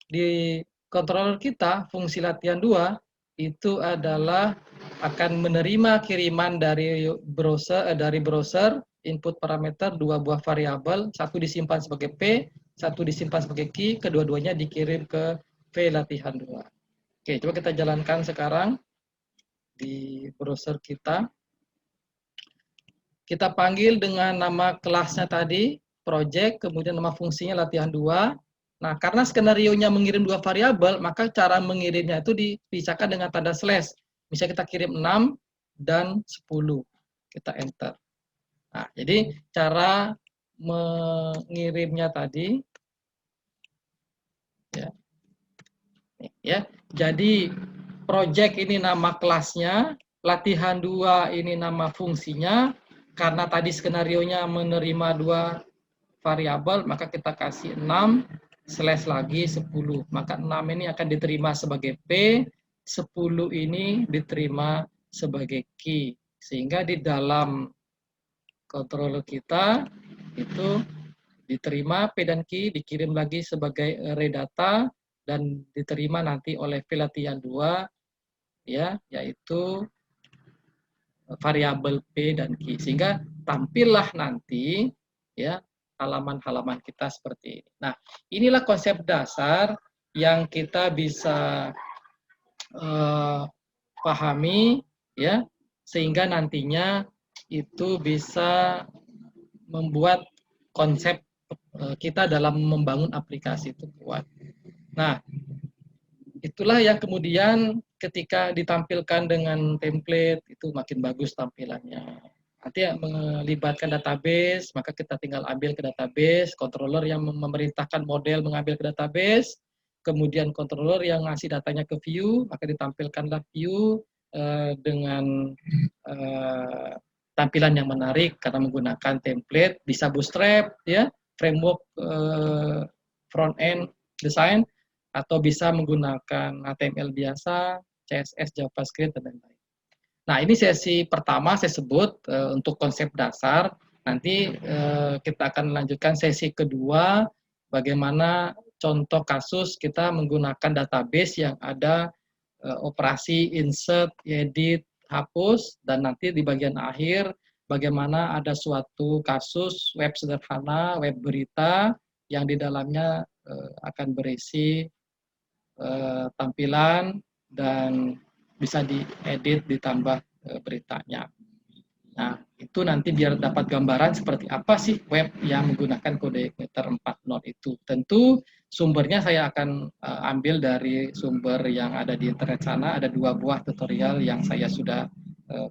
Di controller kita, fungsi latihan 2 itu adalah akan menerima kiriman dari browser input parameter dua buah variabel, satu disimpan sebagai P, satu disimpan sebagai key, kedua-duanya dikirim ke V latihan 2. Oke, coba kita jalankan sekarang di browser kita. Kita panggil dengan nama kelasnya tadi, project, kemudian nama fungsinya latihan 2. Nah, karena skenario-nya mengirim dua variabel, maka cara mengirimnya itu dipisahkan dengan tanda slash. Misalnya kita kirim 6 dan 10. Kita enter. Nah, jadi cara mengirimnya tadi ya. Jadi project ini nama kelasnya, latihan 2 ini nama fungsinya. Karena tadi skenarionya menerima dua variabel, maka kita kasih 6 slash lagi 10. Maka 6 ini akan diterima sebagai P, 10 ini diterima sebagai key. Sehingga di dalam controller kita itu diterima P dan key, dikirim lagi sebagai array data, dan diterima nanti oleh V latihan 2 ya, yaitu variabel P dan key, sehingga tampillah nanti ya halaman-halaman kita seperti ini. Nah, inilah konsep dasar yang kita bisa pahami ya, sehingga nantinya itu bisa membuat konsep kita dalam membangun aplikasi itu kuat. Nah, itulah yang kemudian ketika ditampilkan dengan template itu makin bagus tampilannya. Nanti melibatkan database, maka kita tinggal ambil ke database, controller yang memerintahkan model mengambil ke database, kemudian controller yang ngasih datanya ke view, maka ditampilkanlah view dengan tampilan yang menarik karena menggunakan template, bisa bootstrap, ya, framework front end design, atau bisa menggunakan HTML biasa, CSS, JavaScript, dan lain-lain. Nah, ini sesi pertama saya sebut untuk konsep dasar. Nanti kita akan lanjutkan sesi kedua, bagaimana contoh kasus kita menggunakan database yang ada operasi insert, edit, hapus, dan nanti di bagian akhir bagaimana ada suatu kasus web sederhana, web berita yang di dalamnya akan berisi tampilan dan bisa diedit, ditambah beritanya. Nah, itu nanti biar dapat gambaran seperti apa sih web yang menggunakan kode Igniter 4.0 itu. Tentu sumbernya saya akan ambil dari sumber yang ada di internet sana. Ada 2 buah tutorial yang saya sudah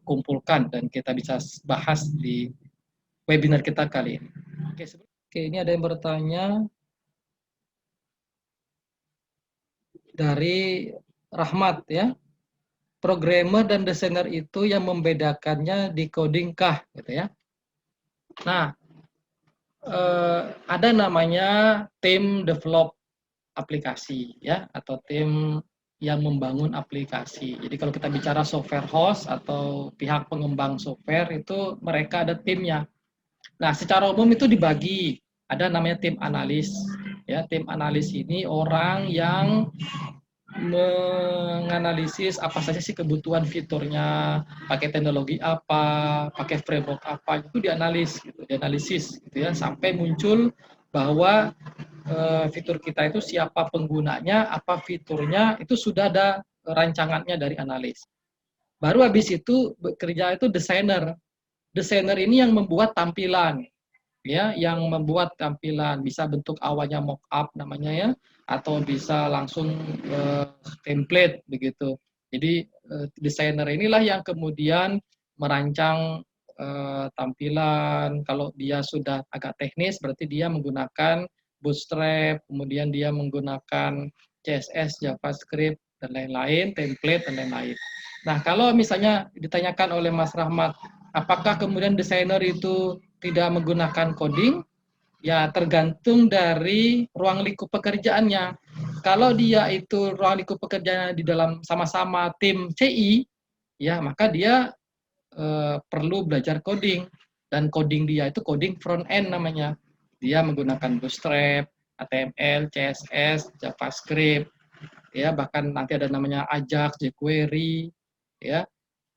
kumpulkan dan kita bisa bahas di webinar kita kali ini. Oke, ini ada yang bertanya dari Rahmat ya. Programmer dan desainer itu yang membedakannya di coding kah gitu ya. Nah, ada namanya tim develop aplikasi ya, atau tim yang membangun aplikasi. Jadi kalau kita bicara software house atau pihak pengembang software itu mereka ada timnya. Nah, secara umum itu dibagi. Ada namanya tim analis. Ya, tim analis ini orang yang menganalisis apa saja sih kebutuhan fiturnya, pakai teknologi apa, pakai framework apa, itu dianalisis gitu ya, sampai muncul bahwa fitur kita itu siapa penggunanya, apa fiturnya, itu sudah ada rancangannya dari analis. Baru habis itu bekerja itu desainer. Desainer ini yang membuat tampilan, ya, yang membuat tampilan, bisa bentuk awalnya mockup namanya ya, atau bisa langsung template begitu. Jadi desainer inilah yang kemudian merancang tampilan. Kalau dia sudah agak teknis berarti dia menggunakan Bootstrap, kemudian dia menggunakan CSS, JavaScript, dan lain-lain, template, dan lain-lain. Nah, kalau misalnya ditanyakan oleh Mas Rahmat, apakah kemudian desainer itu tidak menggunakan coding? Ya, tergantung dari ruang lingkup pekerjaannya. Kalau dia itu ruang lingkup pekerjaannya di dalam sama-sama tim CI, ya maka dia perlu belajar coding. Dan coding dia itu coding front end namanya. Dia menggunakan Bootstrap, HTML, CSS, JavaScript, ya bahkan nanti ada namanya Ajax, jQuery, ya.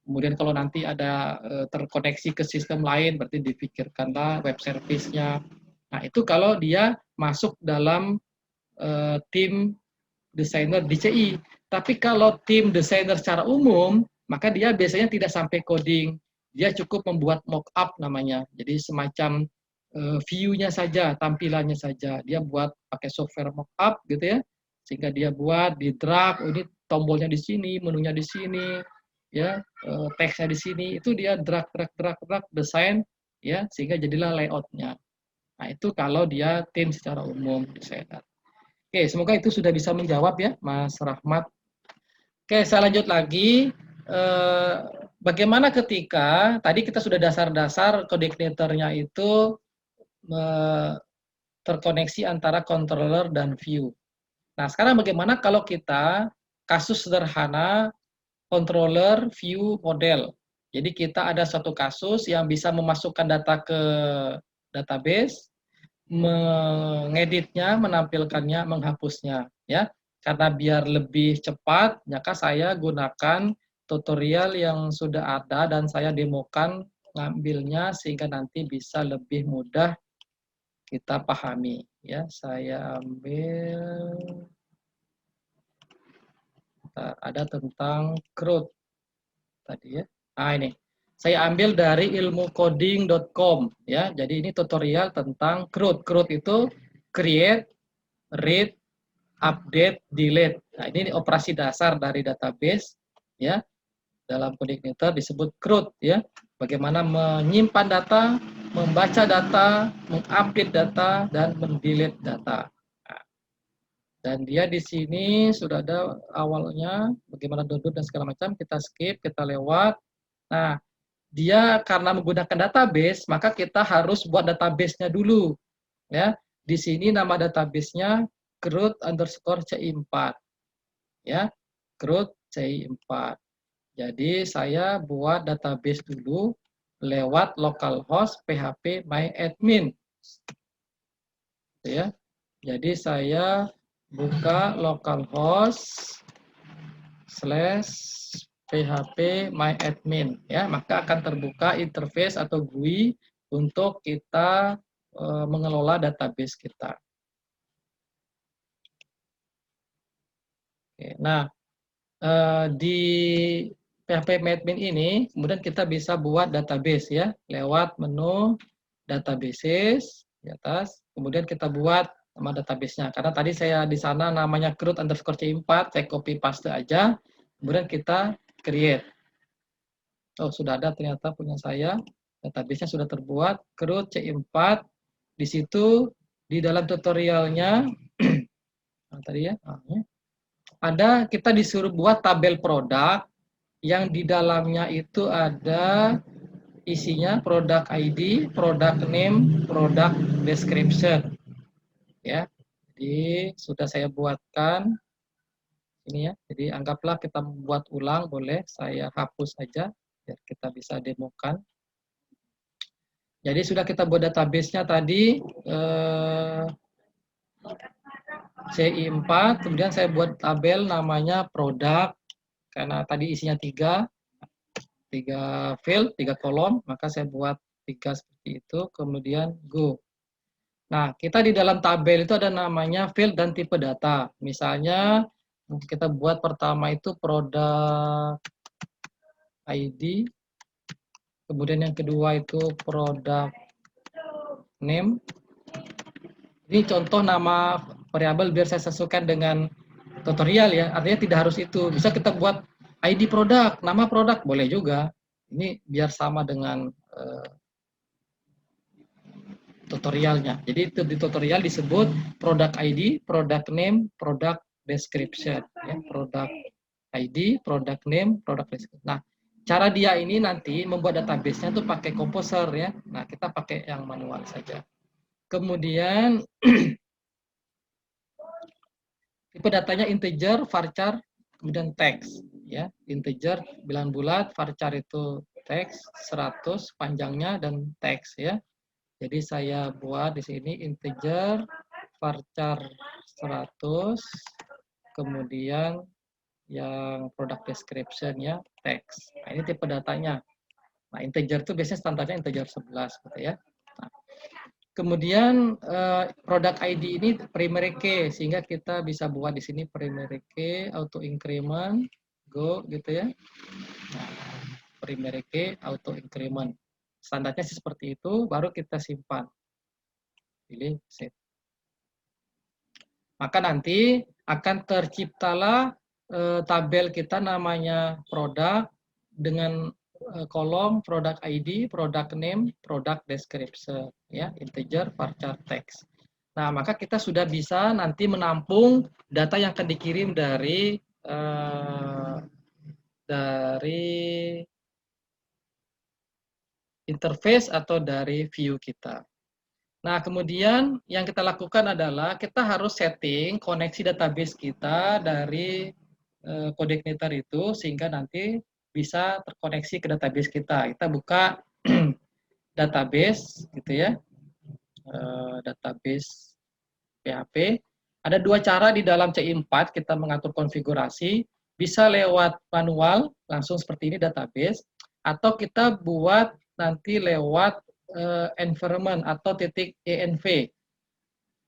Kemudian kalau nanti ada terkoneksi ke sistem lain, berarti dipikirkanlah web service-nya. Nah, itu kalau dia masuk dalam tim desainer DCI. Tapi kalau tim desainer secara umum, maka dia biasanya tidak sampai coding. Dia cukup membuat mock-up namanya. Jadi semacam view-nya saja, tampilannya saja. Dia buat pakai software mock-up gitu ya. Sehingga dia buat di drag, oh ini tombolnya di sini, menunya di sini, ya, teksnya di sini. Itu dia drag desain ya, sehingga jadilah layout-nya. Nah, itu kalau dia tim secara umum desainer. Oke, semoga itu sudah bisa menjawab ya, Mas Rahmat. Oke, saya lanjut lagi. Bagaimana ketika tadi kita sudah dasar-dasar coordinatornya itu terkoneksi antara controller dan view. Nah, sekarang bagaimana kalau kita kasus sederhana controller, view, model. Jadi kita ada satu kasus yang bisa memasukkan data ke database, mengeditnya, menampilkannya, menghapusnya, ya. Karena biar lebih cepat, maka saya gunakan tutorial yang sudah ada dan saya demokan ngambilnya sehingga nanti bisa lebih mudah kita pahami, ya. Saya ambil ada tentang CRUD. tadi ya. Nah, ini saya ambil dari ilmucoding.com ya. Jadi ini tutorial tentang CRUD. CRUD itu create, read, update, delete. Nah, ini operasi dasar dari database ya. Dalam coordinator disebut CRUD ya. Bagaimana menyimpan data, membaca data, mengupdate data, dan mendelete data. Nah, dan dia di sini sudah ada awalnya, bagaimana download dan segala macam. Kita skip, kita lewat. Nah, dia karena menggunakan database, maka kita harus buat database-nya dulu. Ya, di sini nama database-nya CRUD_CI4. Ya, CRUD CI4. Jadi saya buat database dulu lewat localhost php myadmin. Ya. Jadi saya buka localhost /php myadmin ya, maka akan terbuka interface atau GUI untuk kita mengelola database kita. Oke, nah, di PHP MyAdmin ini kemudian kita bisa buat database ya lewat menu databases di atas. Kemudian kita buat nama database-nya. Karena tadi saya di sana namanya CRUD_C4, saya copy paste aja. Kemudian kita create. Oh, sudah ada ternyata punya saya. Database-nya sudah terbuat, CRUD C4. Di situ di dalam tutorialnya nah, tadi ya. Ada kita disuruh buat tabel produk yang di dalamnya itu ada isinya product ID, product name, product description. Ya. Jadi sudah saya buatkan ini ya. Jadi anggaplah kita buat ulang, boleh saya hapus aja biar kita bisa demokan. Jadi sudah kita buat database-nya tadi CI4, kemudian saya buat tabel namanya produk karena tadi isinya 3 field, 3 kolom, maka saya buat 3 seperti itu, kemudian go. Nah, kita di dalam tabel itu ada namanya field dan tipe data. Misalnya, kita buat pertama itu produk ID, kemudian yang kedua itu produk name. Ini contoh nama variabel biar saya sesuaikan dengan tutorial ya, artinya tidak harus itu. Bisa kita buat ID produk, nama produk, boleh juga. Ini biar sama dengan tutorialnya. Jadi itu di tutorial disebut product ID, product name, product description. Ya, product ID, product name, product description. Nah, cara dia ini nanti membuat database-nya tuh pakai Composer ya. Nah, kita pakai yang manual saja. Kemudian tipe datanya integer, varchar, kemudian teks ya. Integer bilangan bulat, varchar itu teks 100 panjangnya dan teks ya. Jadi saya buat di sini integer varchar 100 kemudian yang product description ya teks. Nah, ini tipe datanya. Nah, integer itu biasanya standarnya integer 11 gitu ya. Nah, kemudian product ID ini primary key sehingga kita bisa buat di sini primary key auto increment go gitu ya. Nah, primary key auto increment. Standarnya sih seperti itu, baru kita simpan. Pilih save. Maka nanti akan terciptalah tabel kita namanya produk dengan kolom product ID, product name, product description, ya integer, varchar, text. Nah, maka kita sudah bisa nanti menampung data yang akan dikirim dari interface atau dari view kita. Nah, kemudian yang kita lakukan adalah kita harus setting koneksi database kita dari coordinator itu sehingga nanti bisa terkoneksi ke database kita. Kita buka database gitu ya. Database PHP. Ada 2 cara di dalam CI4 kita mengatur konfigurasi. Bisa lewat manual, langsung seperti ini database. Atau kita buat nanti lewat environment atau .env.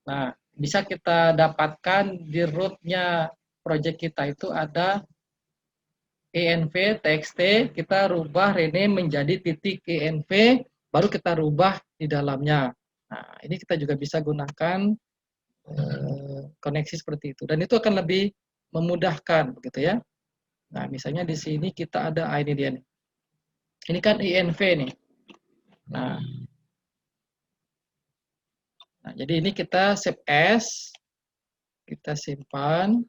Nah, bisa kita dapatkan di root-nya project kita itu ada env txt, kita rubah rename menjadi titik env, baru kita rubah di dalamnya. Nah, ini kita juga bisa gunakan koneksi seperti itu, dan itu akan lebih memudahkan begitu ya. Nah, misalnya di sini kita ada ini dia nih. Ini kan env nih. Nah, jadi ini kita save as, kita simpan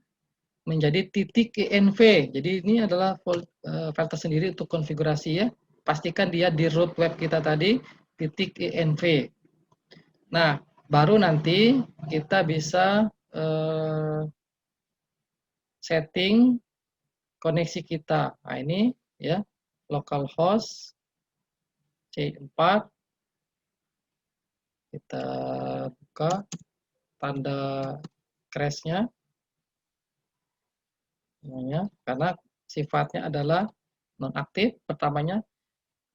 menjadi titik env. Jadi ini adalah file tersendiri untuk konfigurasi ya. Pastikan dia di root web kita tadi titik env. Nah, baru nanti kita bisa setting koneksi kita. Nah, ini ya, localhost C4. Kita buka tanda crash-nya. Karena sifatnya adalah nonaktif pertamanya.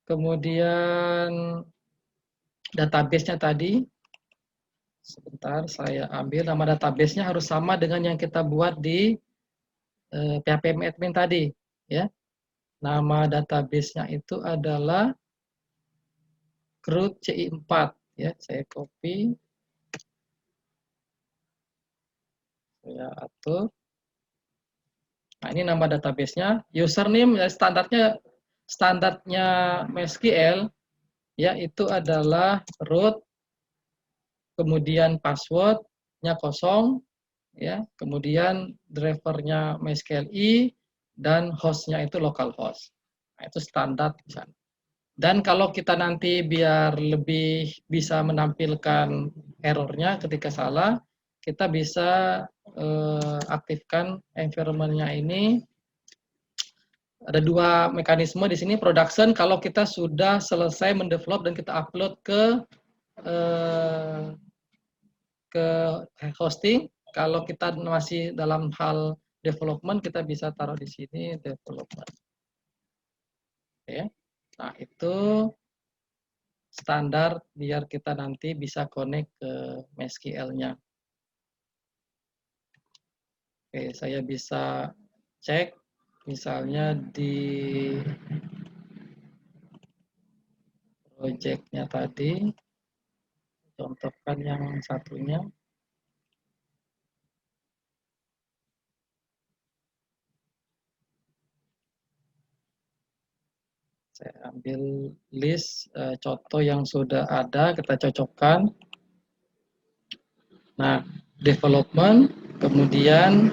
Kemudian database-nya tadi, sebentar saya ambil, nama database-nya harus sama dengan yang kita buat di PHP admin tadi ya. Nama database-nya itu adalah root CI4 ya. Saya copy, saya atur. Nah, ini nama database-nya. Username ya, standarnya MySQL ya, itu adalah root, kemudian passwordnya kosong ya, kemudian drivernya MySQLi, dan hostnya itu localhost. Nah, itu standar di sana. Dan kalau kita nanti biar lebih bisa menampilkan errornya ketika salah, kita bisa aktifkan environment-nya ini. Ada dua mekanisme di sini. Production, kalau kita sudah selesai mendevelop dan kita upload ke hosting. Kalau kita masih dalam hal development, kita bisa taruh di sini development. Oke. Nah, itu standar biar kita nanti bisa connect ke MySQL-nya. Oke, saya bisa cek misalnya di project-nya tadi, contohkan yang satunya. Saya ambil list contoh yang sudah ada, kita cocokkan. Nah, development, kemudian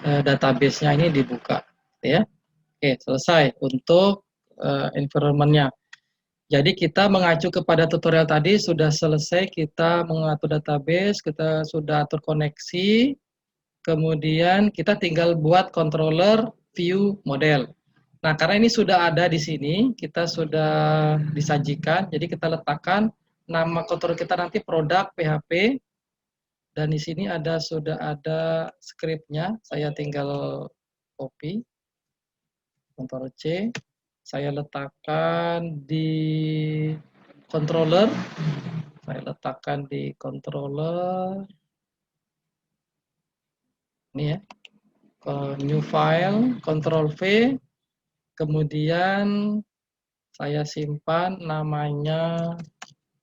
database-nya ini dibuka, ya. Oke, selesai untuk environment-nya. Jadi kita mengacu kepada tutorial tadi, sudah selesai kita mengatur database, kita sudah atur koneksi, kemudian kita tinggal buat controller view model. Nah, karena ini sudah ada di sini, kita sudah disajikan, jadi kita letakkan nama controller kita nanti produk PHP, dan di sini sudah ada script-nya, saya tinggal copy, Ctrl C, saya letakkan di controller, ini ya, new file, Ctrl V, kemudian saya simpan namanya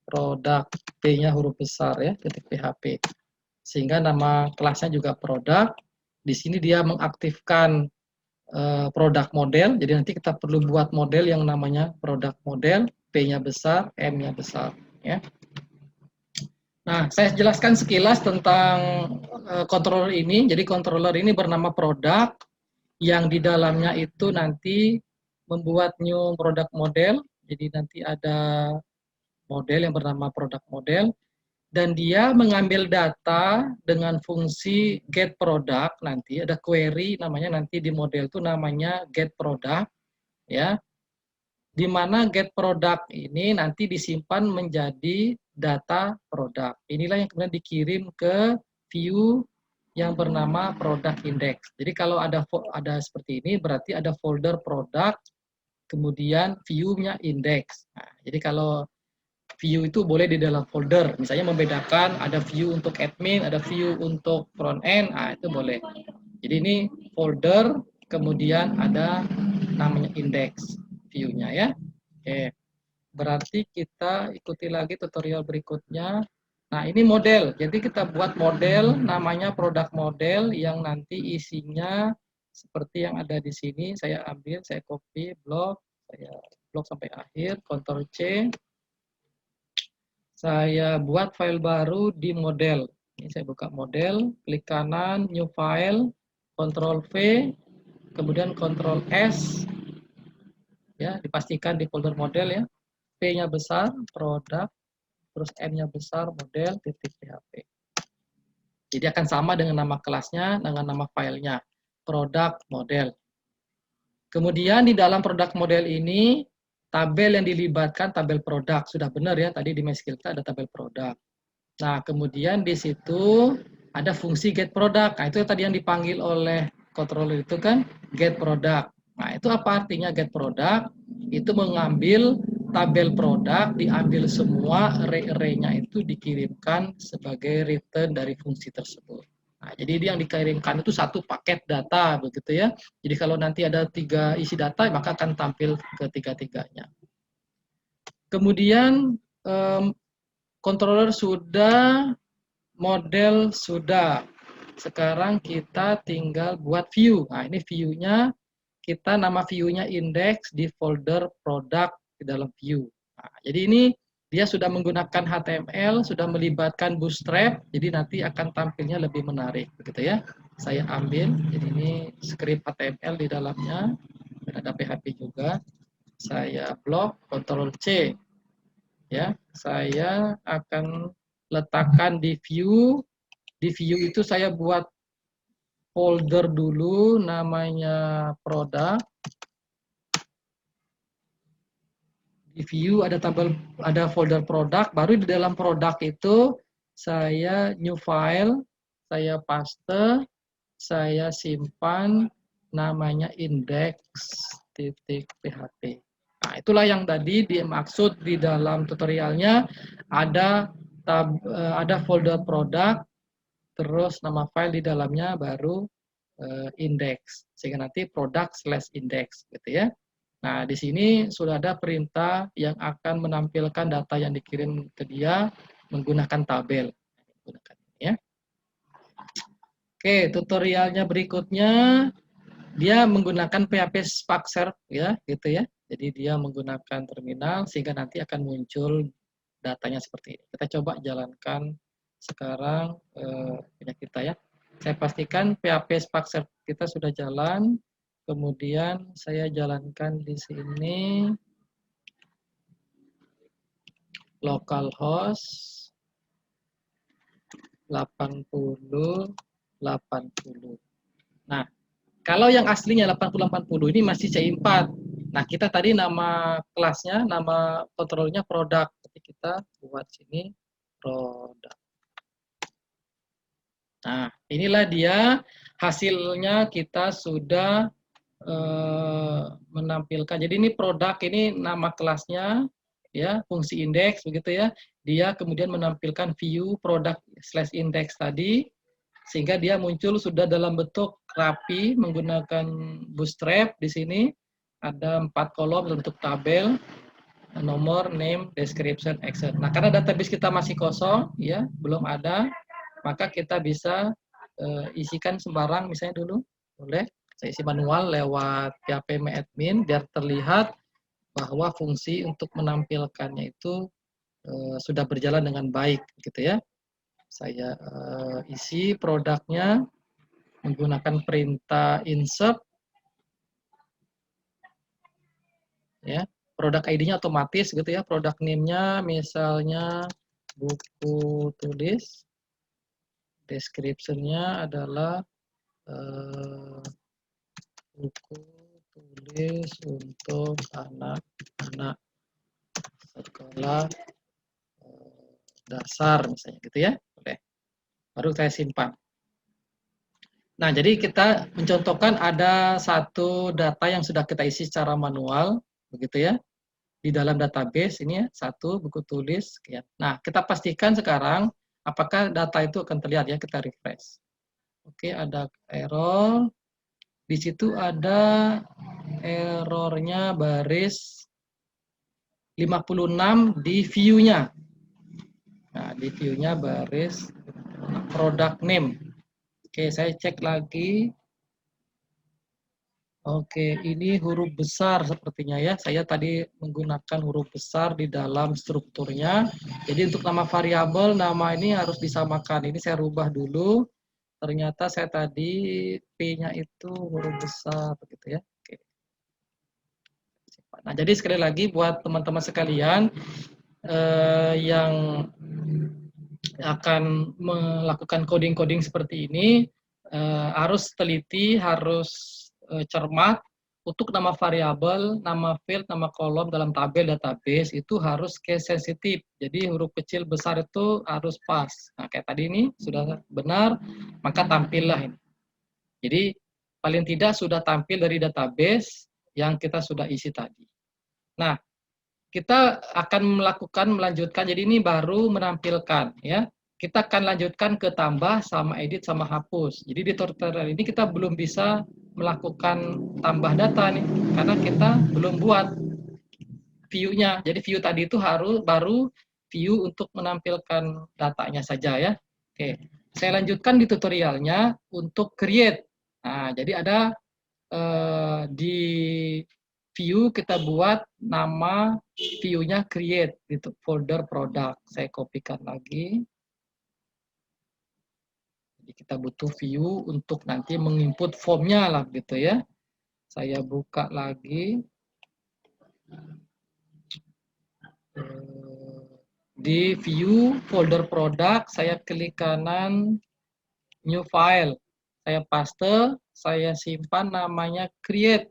produk, P-nya huruf besar ya, titik PHP, sehingga nama kelasnya juga produk. Di sini dia mengaktifkan produk model, jadi nanti kita perlu buat model yang namanya produk model, P-nya besar, M-nya besar ya. Nah, saya jelaskan sekilas tentang controller ini. Jadi controller ini bernama produk, yang di dalamnya itu nanti membuat new product model. Jadi nanti ada model yang bernama produk model, dan dia mengambil data dengan fungsi get product. Nanti ada query namanya, nanti di model itu namanya get product ya, di mana get product ini nanti disimpan menjadi data produk. Inilah yang kemudian dikirim ke view yang bernama product index. Jadi kalau ada seperti ini, berarti ada folder product, kemudian view-nya index. Nah, jadi kalau view itu boleh di dalam folder, misalnya membedakan ada view untuk admin, ada view untuk front end, itu boleh. Jadi ini folder, kemudian ada namanya index view-nya ya. Oke. Berarti kita ikuti lagi tutorial berikutnya. Nah, ini model. Jadi kita buat model namanya produk model yang nanti isinya seperti yang ada di sini. Saya ambil, saya copy blok, saya blok sampai akhir, Ctrl C. Saya buat file baru di model. Ini saya buka model, klik kanan, new file, Ctrl V, kemudian Ctrl S, ya, dipastikan di folder model ya. P-nya besar, produk, terus M-nya besar, model, titik PHP. Jadi akan sama dengan nama kelasnya, dengan nama filenya, produk model. Kemudian di dalam produk model ini, tabel yang dilibatkan tabel produk. Sudah benar ya, tadi di MySQL kita ada tabel produk. Nah, kemudian di situ ada fungsi get product. Nah, itu tadi yang dipanggil oleh controller itu kan get product. Nah, itu apa artinya get product? Itu mengambil tabel produk, diambil semua array-nya itu dikirimkan sebagai return dari fungsi tersebut. Nah, jadi yang dikirimkan itu satu paket data begitu ya. Jadi kalau nanti ada 3 isi data, maka akan tampil ketiga-tiganya. Kemudian controller sudah, model sudah. Sekarang kita tinggal buat view. Nah, ini view-nya, kita nama view-nya index di folder product di dalam view. Nah, jadi ini dia sudah menggunakan HTML, sudah melibatkan bootstrap, jadi nanti akan tampilnya lebih menarik, begitu ya. Saya ambil, jadi ini script HTML di dalamnya, dan ada PHP juga. Saya blok, Ctrl C, ya. Saya akan letakkan di view. Di view itu saya buat folder dulu, namanya produk. Di view ada tabel, ada folder produk, baru di dalam produk itu saya new file, saya paste, saya simpan namanya index.php. Nah, itulah yang tadi dimaksud di dalam tutorialnya, ada folder produk, terus nama file di dalamnya baru index, sehingga nanti product/index gitu ya. Nah, di sini sudah ada perintah yang akan menampilkan data yang dikirim ke dia menggunakan tabel. Gunakan ini ya. Oke, tutorialnya berikutnya dia menggunakan PHP Spark Serve ya, gitu ya. Jadi dia menggunakan terminal sehingga nanti akan muncul datanya seperti ini. Kita coba jalankan sekarang punya kita ya. Saya pastikan PHP Spark Serve kita sudah jalan. Kemudian saya jalankan di sini localhost 80 80. Nah, kalau yang aslinya 8080 ini masih C4. Nah, kita tadi nama kelasnya, nama kontrolnya produk. Jadi kita buat sini produk. Nah, inilah dia hasilnya kita sudah menampilkan. Jadi ini produk, ini nama kelasnya, ya, fungsi indeks begitu ya. Dia kemudian menampilkan view produk slash index tadi, sehingga dia muncul sudah dalam bentuk rapi menggunakan bootstrap. Di sini ada 4 kolom bentuk tabel, nomor, name, description, action. Nah, karena database kita masih kosong, ya, belum ada, maka kita bisa isikan sembarang, misalnya dulu, boleh. Saya isi manual lewat PHP MyAdmin biar terlihat bahwa fungsi untuk menampilkannya itu sudah berjalan dengan baik, gitu ya. Saya isi produknya menggunakan perintah insert, ya. Produk ID-nya otomatis, gitu ya. Produk name-nya misalnya buku tulis, description-nya adalah buku tulis untuk anak-anak sekolah dasar misalnya gitu ya. Oke. Baru saya simpan. Nah, jadi kita mencontohkan ada satu data yang sudah kita isi secara manual begitu ya. Di dalam database ini ya, satu buku tulis sekian. Nah, kita pastikan sekarang apakah data itu akan terlihat ya, kita refresh. Oke, ada error. Di situ ada errornya baris 56 di view-nya. Nah, di view-nya baris product name. Oke, saya cek lagi. Oke, ini huruf besar sepertinya ya. Saya tadi menggunakan huruf besar di dalam strukturnya. Jadi untuk nama variabel, nama ini harus disamakan. Ini saya rubah dulu. Ternyata saya tadi P-nya itu huruf besar begitu ya. Oke. Nah, jadi sekali lagi buat teman-teman sekalian yang akan melakukan coding-coding seperti ini harus teliti, harus cermat untuk nama variabel, nama field, nama kolom dalam tabel database itu harus case sensitif. Jadi huruf kecil besar itu harus pas. Nah, kayak tadi ini sudah benar, maka tampillah ini. Jadi paling tidak sudah tampil dari database yang kita sudah isi tadi. Nah, kita akan melanjutkan, jadi ini baru menampilkan ya. Kita akan lanjutkan ke tambah sama edit sama hapus. Jadi di tutorial ini kita belum bisa melakukan tambah data nih, karena kita belum buat view-nya. Jadi view tadi itu baru view untuk menampilkan datanya saja ya. Oke, saya lanjutkan di tutorialnya untuk create. Nah, jadi ada di view kita buat nama view-nya create gitu, folder product. Saya kopikan lagi. Jadi kita butuh view untuk nanti menginput formnya lah gitu ya. Saya buka lagi. Di view folder product, saya klik kanan new file. Saya paste, saya simpan namanya create.php.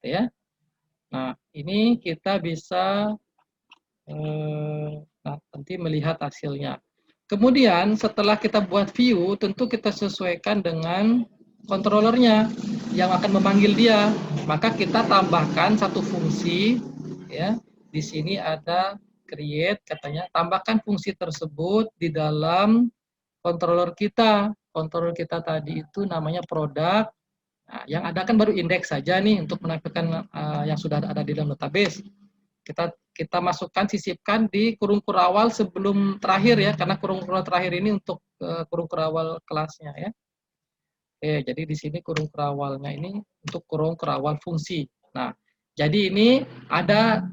Gitu ya. Nah, ini kita bisa nanti melihat hasilnya. Kemudian setelah kita buat view, tentu kita sesuaikan dengan controllernya yang akan memanggil dia. Maka kita tambahkan satu fungsi, ya. Di sini ada create, katanya tambahkan fungsi tersebut di dalam controller kita. Controller kita tadi itu namanya product. Nah, yang ada kan baru indeks saja nih untuk menampilkan yang sudah ada di dalam database. Kita masukkan, sisipkan di kurung kurawal sebelum terakhir ya, karena kurung kurawal terakhir ini untuk kurung kurawal kelasnya ya. Jadi di sini kurung kurawalnya ini untuk kurung kurawal fungsi. Nah, jadi ini ada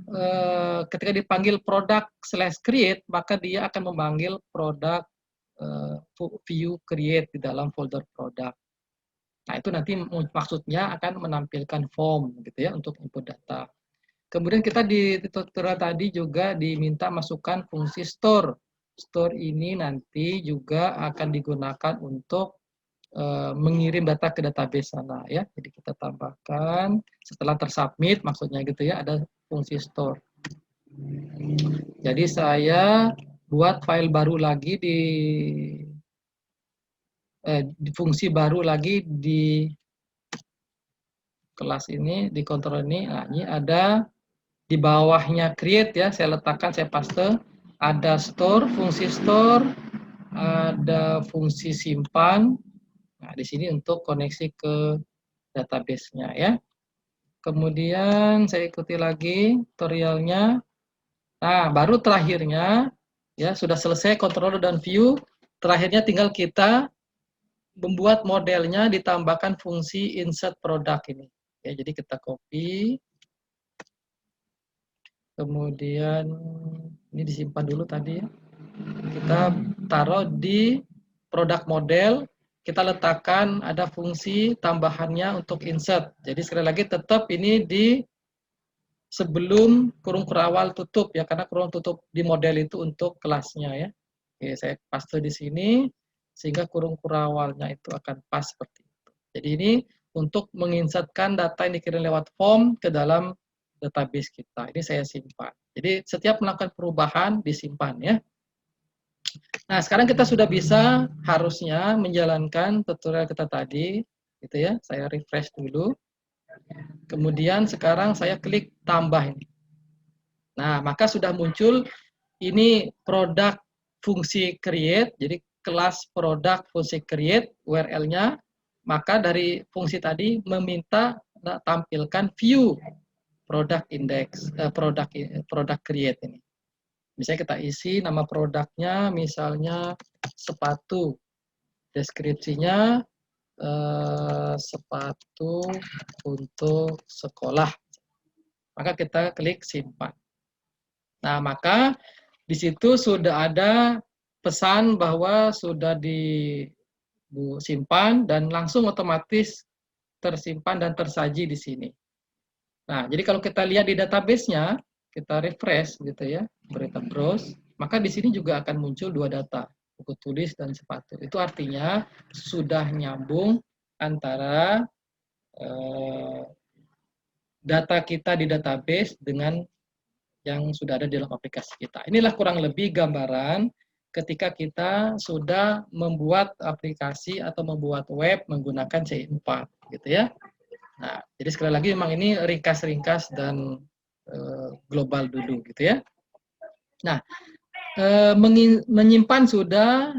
ketika dipanggil product/create, maka dia akan memanggil product view create di dalam folder product. Nah, itu nanti maksudnya akan menampilkan form gitu ya untuk input data. Kemudian kita di tutorial tadi juga diminta masukkan fungsi store. Store ini nanti juga akan digunakan untuk mengirim data ke database sana ya. Jadi kita tambahkan setelah tersubmit maksudnya gitu ya, ada fungsi store. Jadi saya buat file baru lagi di fungsi baru lagi di kelas ini, di control ini. Nah, ini ada di bawahnya create ya, saya letakkan, saya paste, ada store, fungsi store, ada fungsi simpan. Nah, di sini untuk koneksi ke database-nya ya. Kemudian saya ikuti lagi tutorialnya. Nah, baru terakhirnya ya sudah selesai controller dan view. Terakhirnya tinggal kita membuat modelnya, ditambahkan fungsi insert product ini. Ya, jadi kita copy. Kemudian ini disimpan dulu tadi ya. Kita taruh di produk model, kita letakkan ada fungsi tambahannya untuk insert. Jadi sekali lagi tetap ini di sebelum kurung kurawal tutup ya, karena kurung tutup di model itu untuk kelasnya ya. Oke, saya paste di sini sehingga kurung kurawalnya itu akan pas seperti itu. Jadi ini untuk menginsertkan data yang dikirim lewat form ke dalam database kita. Ini saya simpan. Jadi setiap melakukan perubahan disimpan ya. Nah, sekarang kita sudah bisa harusnya menjalankan tutorial kita tadi, gitu ya. Saya refresh dulu. Kemudian sekarang saya klik tambah ini. Nah, maka sudah muncul ini produk fungsi create. Jadi kelas produk fungsi create URL-nya, maka dari fungsi tadi meminta tampilkan view produk index, produk create ini. Misalnya kita isi nama produknya, misalnya sepatu, deskripsinya sepatu untuk sekolah. Maka kita klik simpan. Nah, maka di situ sudah ada pesan bahwa sudah disimpan dan langsung otomatis tersimpan dan tersaji di sini. Nah, jadi kalau kita lihat di database-nya, kita refresh gitu ya, kita browse, maka di sini juga akan muncul dua data, buku tulis dan sepatu. Itu artinya sudah nyambung antara data kita di database dengan yang sudah ada di dalam aplikasi kita. Inilah kurang lebih gambaran ketika kita sudah membuat aplikasi atau membuat web menggunakan C4 gitu ya. Nah, jadi sekali lagi memang ini ringkas-ringkas dan global dulu gitu ya. Nah, menyimpan sudah,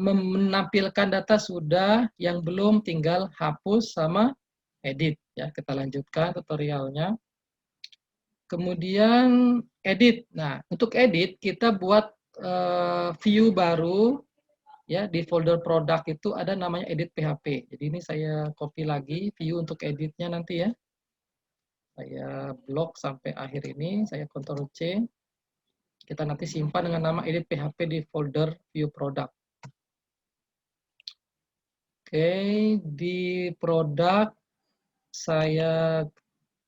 menampilkan data sudah, yang belum tinggal hapus sama edit ya. Kita lanjutkan tutorialnya. Kemudian edit. Nah, untuk edit kita buat view baru ya, di folder produk itu ada namanya edit PHP. Jadi ini saya copy lagi view untuk editnya nanti ya. Saya blok sampai akhir ini, saya Ctrl C. Kita nanti simpan dengan nama edit PHP di folder view produk. Oke, di produk saya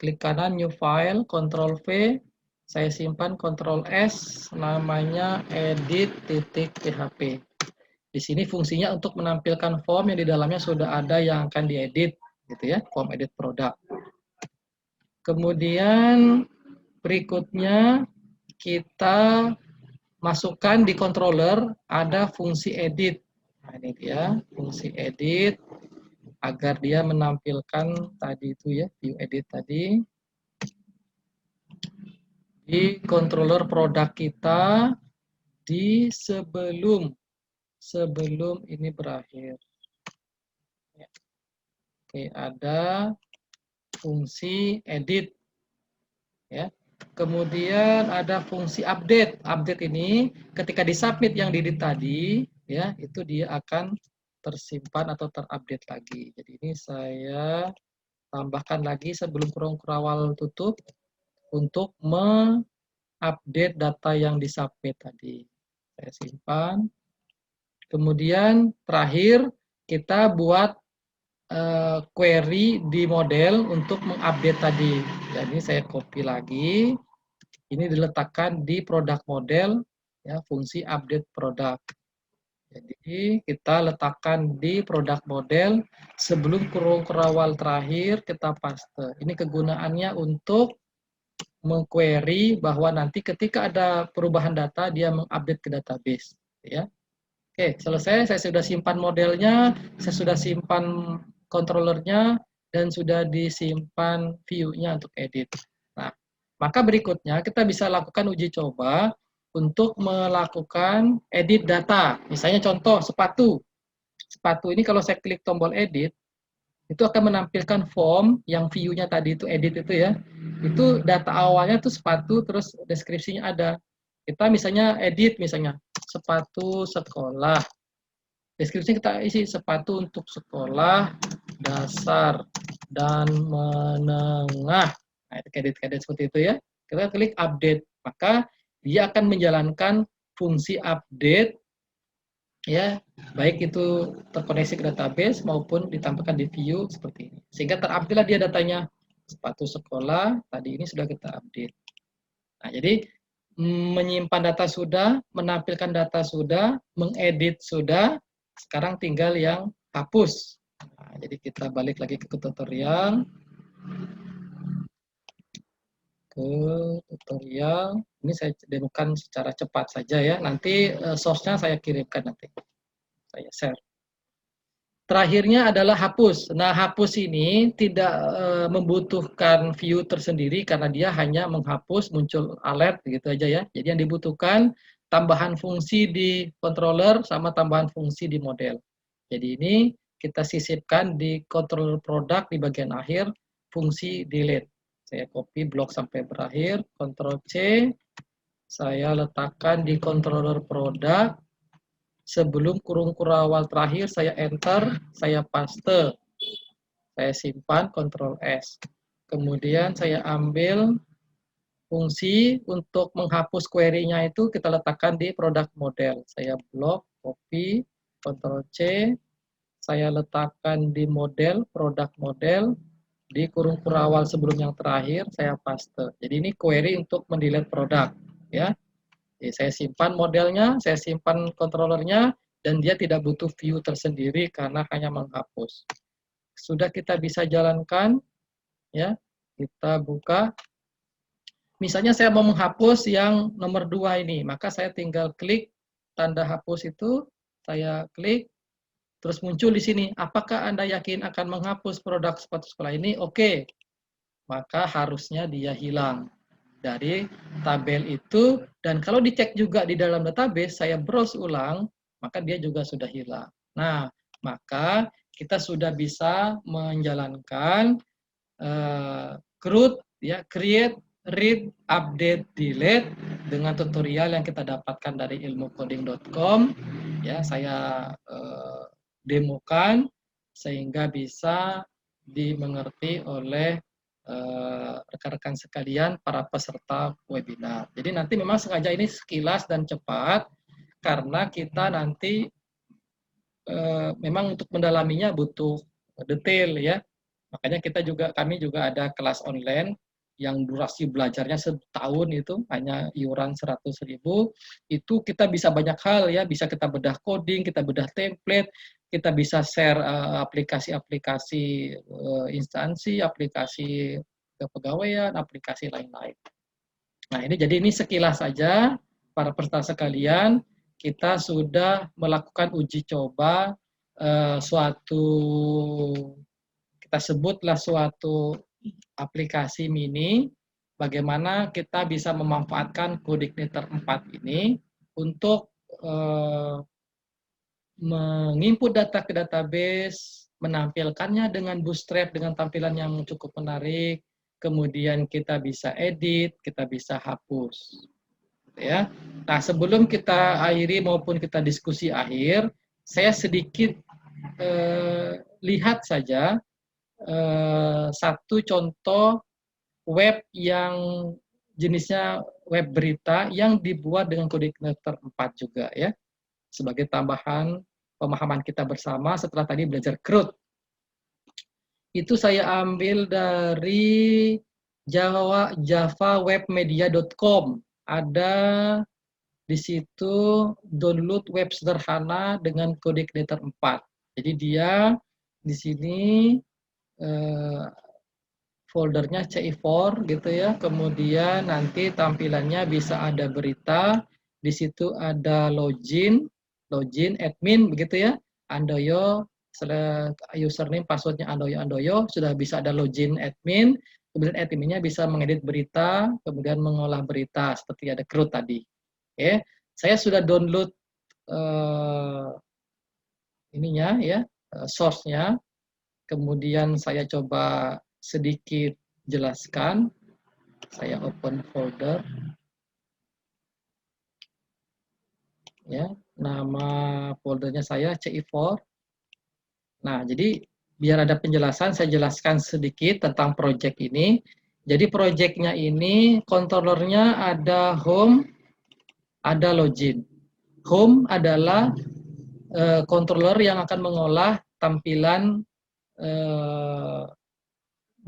klik kanan new file, Ctrl V, saya simpan Ctrl S, namanya edit.php. Di sini fungsinya untuk menampilkan form yang di dalamnya sudah ada yang akan diedit, gitu ya, form edit produk. Kemudian berikutnya kita masukkan di controller ada fungsi edit. Nah, ini dia fungsi edit agar dia menampilkan tadi itu ya, view edit tadi. Di controller produk kita di sebelum ini berakhir. Oke, ada fungsi edit ya. Kemudian ada fungsi update. Update ini ketika disubmit yang diedit tadi ya, itu dia akan tersimpan atau terupdate lagi. Jadi ini saya tambahkan lagi sebelum kurung awal tutup untuk mengupdate data yang disubmit tadi. Saya simpan. Kemudian terakhir kita buat query di model untuk mengupdate tadi. Jadi saya copy lagi. Ini diletakkan di produk model ya, fungsi update produk. Jadi kita letakkan di produk model sebelum kurung kerawal terakhir kita paste. Ini kegunaannya untuk mengquery bahwa nanti ketika ada perubahan data dia mengupdate ke database ya. Oke, selesai. Saya sudah simpan modelnya, saya sudah simpan controllernya, dan sudah disimpan view-nya untuk edit. Nah, maka berikutnya kita bisa lakukan uji coba untuk melakukan edit data. Misalnya contoh sepatu. Sepatu ini kalau saya klik tombol edit, itu akan menampilkan form yang view-nya tadi itu edit itu ya. Itu data awalnya tuh sepatu, terus deskripsinya ada. Kita misalnya edit, misalnya sepatu sekolah. Deskripsinya kita isi sepatu untuk sekolah dasar dan menengah. Nah, itu edit seperti itu ya. Kita klik update, maka dia akan menjalankan fungsi update ya, baik itu terkoneksi ke database maupun ditampilkan di view seperti ini. Sehingga terupdate lah dia datanya. Sepatu sekolah tadi ini sudah kita update. Nah, jadi menyimpan data sudah, menampilkan data sudah, mengedit sudah, sekarang tinggal yang hapus. Nah, jadi kita balik lagi ke tutorial. Ini saya demokan secara cepat saja ya. Nanti source-nya saya kirimkan nanti. Saya share. Terakhirnya adalah hapus. Nah, hapus ini tidak membutuhkan view tersendiri karena dia hanya menghapus, muncul alert gitu aja ya. Jadi yang dibutuhkan tambahan fungsi di controller sama tambahan fungsi di model. Jadi ini kita sisipkan di controller produk di bagian akhir fungsi delete. Saya copy blok sampai berakhir, Ctrl C, saya letakkan di controller produk. Sebelum kurung kurawal terakhir, saya enter, saya paste. Saya simpan, Ctrl S. Kemudian saya ambil fungsi untuk menghapus query-nya itu kita letakkan di product model. Saya blok, copy, Ctrl C, saya letakkan di model, product model, di kurung kurawal sebelum yang terakhir, saya paste. Jadi ini query untuk mendelete produk. Ya. Jadi saya simpan modelnya, saya simpan controllernya, dan dia tidak butuh view tersendiri karena hanya menghapus. Sudah kita bisa jalankan, ya. Kita buka. Misalnya saya mau menghapus yang nomor 2 ini, maka saya tinggal klik tanda hapus itu, saya klik, terus muncul di sini, apakah Anda yakin akan menghapus produk sepatu sekolah ini? Oke, maka harusnya dia hilang dari tabel itu, dan kalau dicek juga di dalam database, saya browse ulang, maka dia juga sudah hilang. Nah, maka kita sudah bisa menjalankan create, read, update, delete dengan tutorial yang kita dapatkan dari ilmucoding.com. Ya, saya demokan sehingga bisa dimengerti oleh rekan-rekan sekalian, para peserta webinar. Jadi nanti memang sengaja ini sekilas dan cepat karena kita nanti memang untuk mendalaminya butuh detail ya. Makanya kami juga ada kelas online yang durasi belajarnya setahun itu hanya iuran 100.000. Itu kita bisa banyak hal ya, bisa kita bedah coding, kita bedah template, kita bisa share aplikasi-aplikasi instansi, aplikasi kepegawaian, aplikasi lain-lain. Nah, ini sekilas saja para peserta sekalian, kita sudah melakukan uji coba suatu, kita sebutlah suatu aplikasi mini, bagaimana kita bisa memanfaatkan Codeignator 4 ini untuk menginput data ke database, menampilkannya dengan Bootstrap dengan tampilan yang cukup menarik, kemudian kita bisa edit, kita bisa hapus. Ya. Nah, sebelum kita akhiri maupun kita diskusi akhir, saya sedikit lihat saja satu contoh web yang jenisnya web berita yang dibuat dengan Codeignator 4 juga ya, sebagai tambahan pemahaman kita bersama setelah tadi belajar CRUD. Itu saya ambil dari javawebmedia.com. Ada di situ download web sederhana dengan Codeignator 4. Jadi dia di sini foldernya CI4 gitu ya. Kemudian nanti tampilannya bisa ada berita, di situ ada login admin begitu ya. Andoyo username passwordnya Andoyo, sudah bisa ada login admin. Kemudian adminnya bisa mengedit berita, kemudian mengolah berita seperti ada CRUD tadi. Oke, saya sudah download ininya ya, source-nya. Kemudian saya coba sedikit jelaskan. Saya open folder. Ya, nama foldernya saya CI4. Nah, jadi biar ada penjelasan, saya jelaskan sedikit tentang project ini. Jadi projectnya ini, controllernya ada home, ada login. Home adalah controller yang akan mengolah tampilan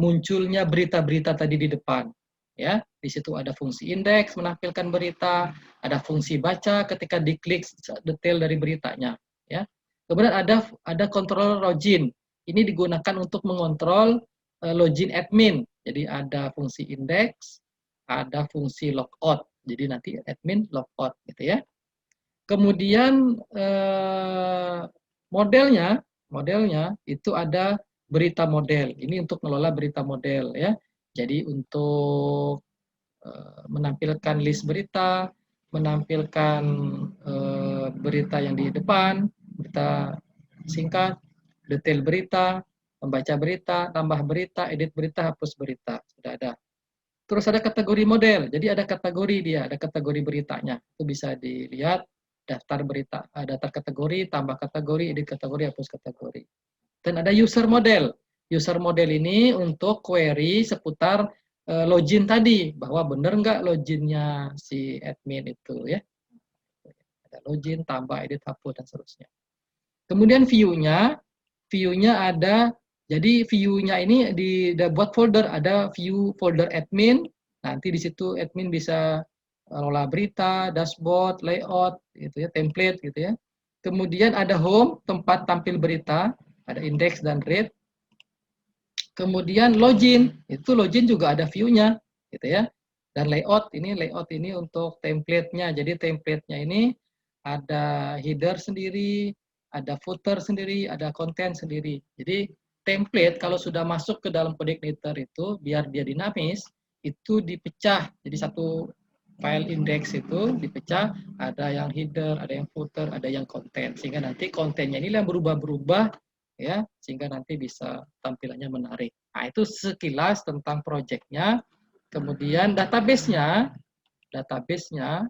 munculnya berita-berita tadi di depan. Ya, di situ ada fungsi indeks menampilkan berita, ada fungsi baca ketika diklik detail dari beritanya. Ya, kemudian ada controller login. Ini digunakan untuk mengontrol login admin. Jadi ada fungsi indeks, ada fungsi logout. Jadi nanti admin logout gitu ya. Kemudian modelnya itu ada berita model. Ini untuk mengelola berita model ya. Jadi untuk menampilkan list berita, menampilkan berita yang di depan, berita singkat, detail berita, membaca berita, tambah berita, edit berita, hapus berita, sudah ada. Terus ada kategori model, jadi ada kategori dia, ada kategori beritanya. Itu bisa dilihat daftar berita, daftar kategori, tambah kategori, edit kategori, hapus kategori. Dan ada user model. User model ini untuk query seputar login tadi, bahwa benar nggak loginnya si admin itu ya. Ada login, tambah, edit, hapus, dan seterusnya. Kemudian view-nya, view-nya ada, jadi view-nya ini buat folder, ada view folder admin, nanti di situ admin bisa lola berita, dashboard, layout, gitu ya, template gitu ya. Kemudian ada home, tempat tampil berita, ada index dan read. Kemudian login, itu login juga ada view-nya, gitu ya. Dan layout ini untuk template-nya. Jadi template-nya ini ada header sendiri, ada footer sendiri, ada konten sendiri. Jadi template kalau sudah masuk ke dalam Codeigniter itu, biar dia dinamis, itu dipecah. Jadi satu file index itu dipecah, ada yang header, ada yang footer, ada yang konten. Sehingga nanti kontennya ini yang berubah-berubah ya, sehingga nanti bisa tampilannya menarik. Nah, itu sekilas tentang projectnya. Kemudian database-nya, database-nya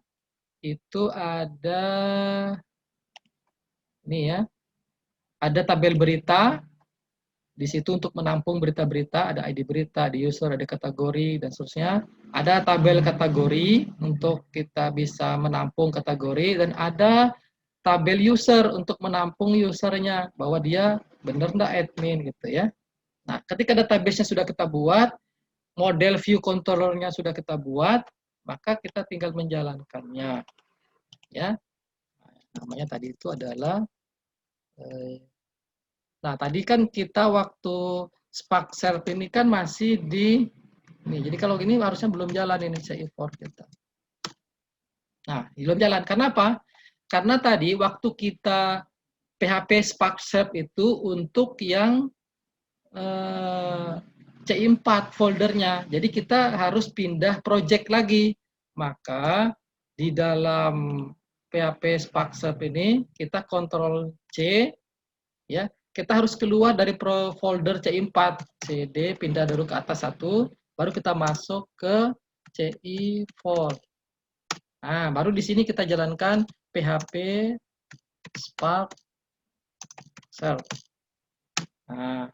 itu ada ini ya, ada tabel berita di situ untuk menampung berita-berita, ada ID berita, ada user, ada kategori dan seterusnya. Ada tabel kategori untuk kita bisa menampung kategori dan ada tabel user untuk menampung usernya bahwa dia benar enggak admin gitu ya. Nah, ketika database-nya sudah kita buat, model view controller-nya sudah kita buat, maka kita tinggal menjalankannya. Ya, namanya tadi itu adalah, nah tadi kan kita waktu Spark Serve ini kan masih di, nih, jadi kalau ini harusnya belum jalan ini import kita. Nah, belum jalan. Kenapa? Karena tadi waktu kita PHP Spark Serve itu untuk yang C4 foldernya. Jadi kita harus pindah project lagi. Maka di dalam PHP Spark Serve ini kita Ctrl C ya. Kita harus keluar dari folder C4, CD pindah dulu ke atas satu, baru kita masuk ke CI4. Nah, baru di sini kita jalankan PHP Spark Serve. Nah,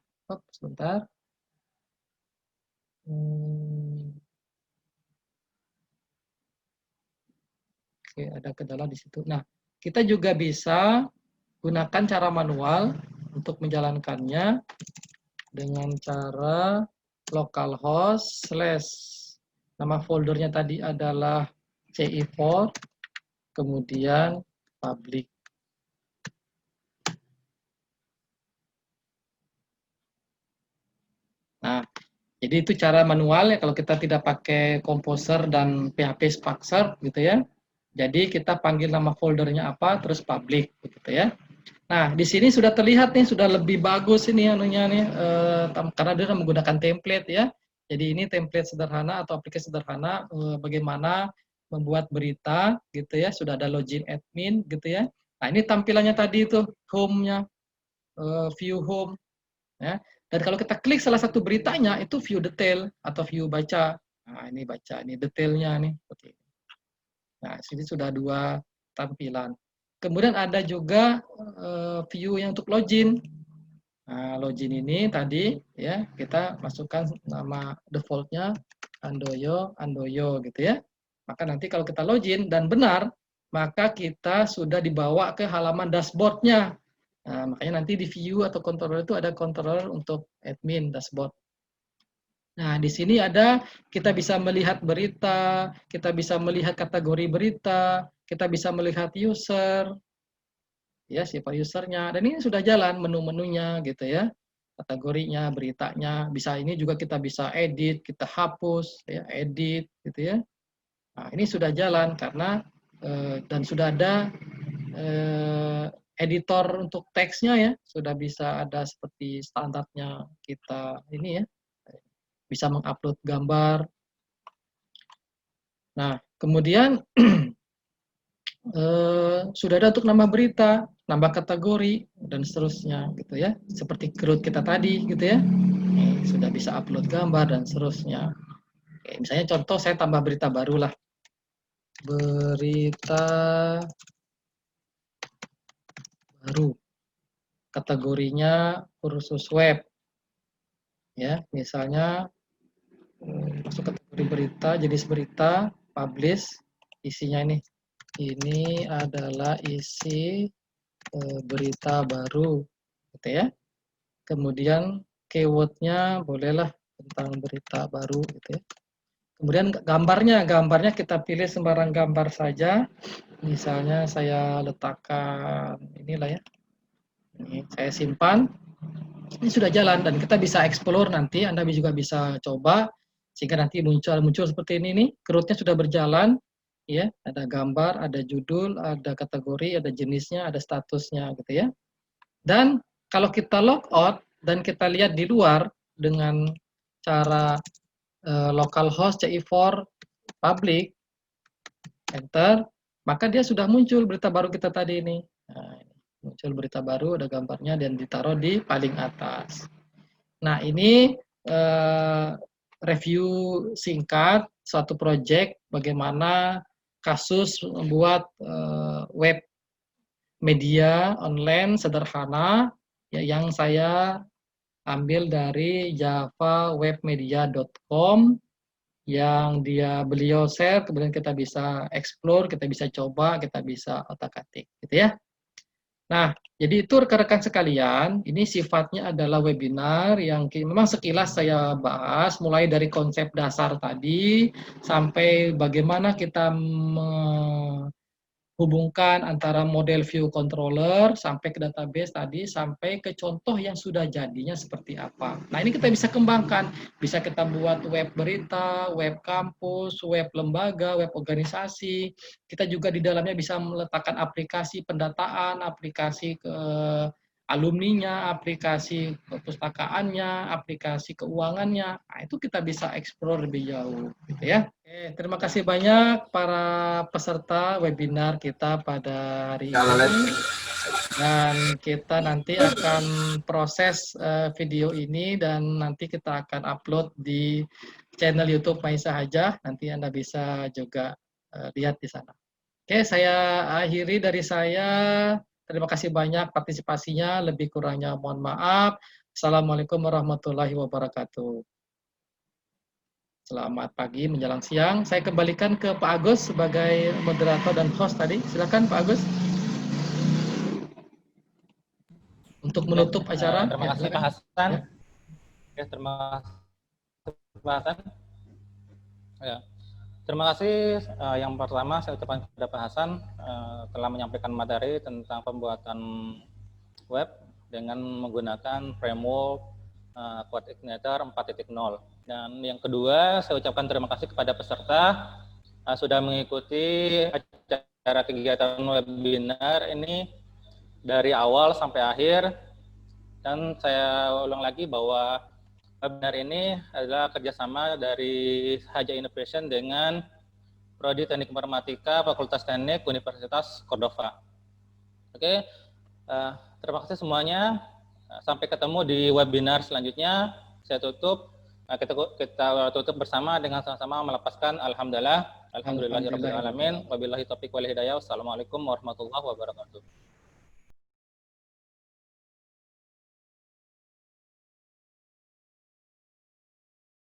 sebentar. Oke, ada kendala di situ. Nah, kita juga bisa gunakan cara manual untuk menjalankannya dengan cara localhost / nama foldernya tadi adalah CI4, kemudian public. Nah, jadi itu cara manual ya kalau kita tidak pakai Composer dan PHP Spark Serve gitu ya. Jadi kita panggil nama foldernya apa, terus public gitu ya. Nah, di sini sudah terlihat nih, sudah lebih bagus ini anunya nih, karena dia menggunakan template ya. Jadi ini template sederhana atau aplikasi sederhana bagaimana membuat berita gitu ya. Sudah ada login admin gitu ya. Nah, ini tampilannya tadi itu home-nya, view home ya. Dan kalau kita klik salah satu beritanya itu view detail atau view baca. Nah, ini baca, ini detailnya nih. Oke. Nah, sini sudah dua tampilan. Kemudian ada juga view yang untuk login. Nah, login ini tadi ya kita masukkan nama defaultnya Andoyo gitu ya. Maka nanti kalau kita login dan benar, maka kita sudah dibawa ke halaman dashboardnya. Nah, makanya nanti di view atau controller itu ada controller untuk admin dashboard. Nah, di sini ada kita bisa melihat berita, kita bisa melihat kategori berita, kita bisa melihat user, ya siapa usernya, dan ini sudah jalan menu-menunya gitu ya, kategorinya, beritanya, bisa ini juga kita bisa edit, kita hapus, ya edit gitu ya. Nah, ini sudah jalan karena dan sudah ada editor untuk teksnya ya, sudah bisa ada seperti standarnya kita ini ya, bisa mengupload gambar. Nah, kemudian sudah ada untuk nambah berita, nambah kategori dan seterusnya gitu ya. Seperti Groot kita tadi gitu ya. Sudah bisa upload gambar dan seterusnya. Misalnya contoh saya tambah berita baru lah. Berita baru. Kategorinya kursus web. Ya, misalnya masuk kategori berita, jenis berita, publish, isinya ini. Ini adalah isi berita baru, gitu ya. Kemudian keywordnya bolehlah tentang berita baru, gitu ya. Kemudian gambarnya kita pilih sembarang gambar saja. Misalnya saya letakkan inilah ya. Ini saya simpan. Ini sudah jalan dan kita bisa explore nanti. Anda juga bisa coba sehingga nanti muncul seperti ini nih. Kerutnya sudah berjalan, ya. Ada gambar, ada judul, ada kategori, ada jenisnya, ada statusnya, gitu ya. Dan kalau kita logout dan kita lihat di luar dengan cara localhost ci4 public enter, maka dia sudah muncul berita baru kita tadi ini. Nah, muncul berita baru, ada gambarnya dan ditaruh di paling atas. Nah, ini review singkat suatu project bagaimana kasus membuat web media online sederhana ya, yang saya ambil dari javawebmedia.com yang beliau share, kemudian kita bisa explore, kita bisa coba, kita bisa otak-atik, gitu ya. Nah, jadi itu rekan-rekan sekalian, ini sifatnya adalah webinar yang memang sekilas saya bahas, mulai dari konsep dasar tadi, sampai bagaimana kita hubungkan antara model view controller sampai ke database tadi, sampai ke contoh yang sudah jadinya seperti apa. Nah, ini kita bisa kembangkan. Bisa kita buat web berita, web kampus, web lembaga, web organisasi. Kita juga di dalamnya bisa meletakkan aplikasi pendataan, aplikasi ke alumninya, aplikasi perpustakaannya, aplikasi keuangannya. Nah, itu kita bisa explore lebih jauh, gitu ya. Oke, terima kasih banyak para peserta webinar kita pada hari ini. Dan kita nanti akan proses video ini dan nanti kita akan upload di channel YouTube Maisa Hajah. Nanti Anda bisa juga lihat di sana. Oke, saya akhiri dari saya. Terima kasih banyak partisipasinya. Lebih kurangnya mohon maaf. Assalamualaikum warahmatullahi wabarakatuh. Selamat pagi menjelang siang. Saya kembalikan ke Pak Agus sebagai moderator dan host tadi. Silakan Pak Agus. Untuk menutup acara. Terima kasih Pak Hasan. Ya, terima kasih Pak Hasan. Ya. Terima kasih yang pertama saya ucapkan kepada Pak Hasan telah menyampaikan materi tentang pembuatan web dengan menggunakan framework Code Igniter 4.0. Dan yang kedua, saya ucapkan terima kasih kepada peserta sudah mengikuti acara kegiatan webinar ini dari awal sampai akhir. Dan saya ulang lagi bahwa webinar ini adalah kerjasama dari Hajah Innovation dengan Prodi Teknik Informatika Fakultas Teknik Universitas Cordova. Oke, terima kasih semuanya. Sampai ketemu di webinar selanjutnya. Saya tutup. Kita tutup bersama dengan sama-sama melepaskan alhamdulillahirabbil alamin. Wabillahi taufiq wal hidayah. Wassalamualaikum warahmatullahi wabarakatuh.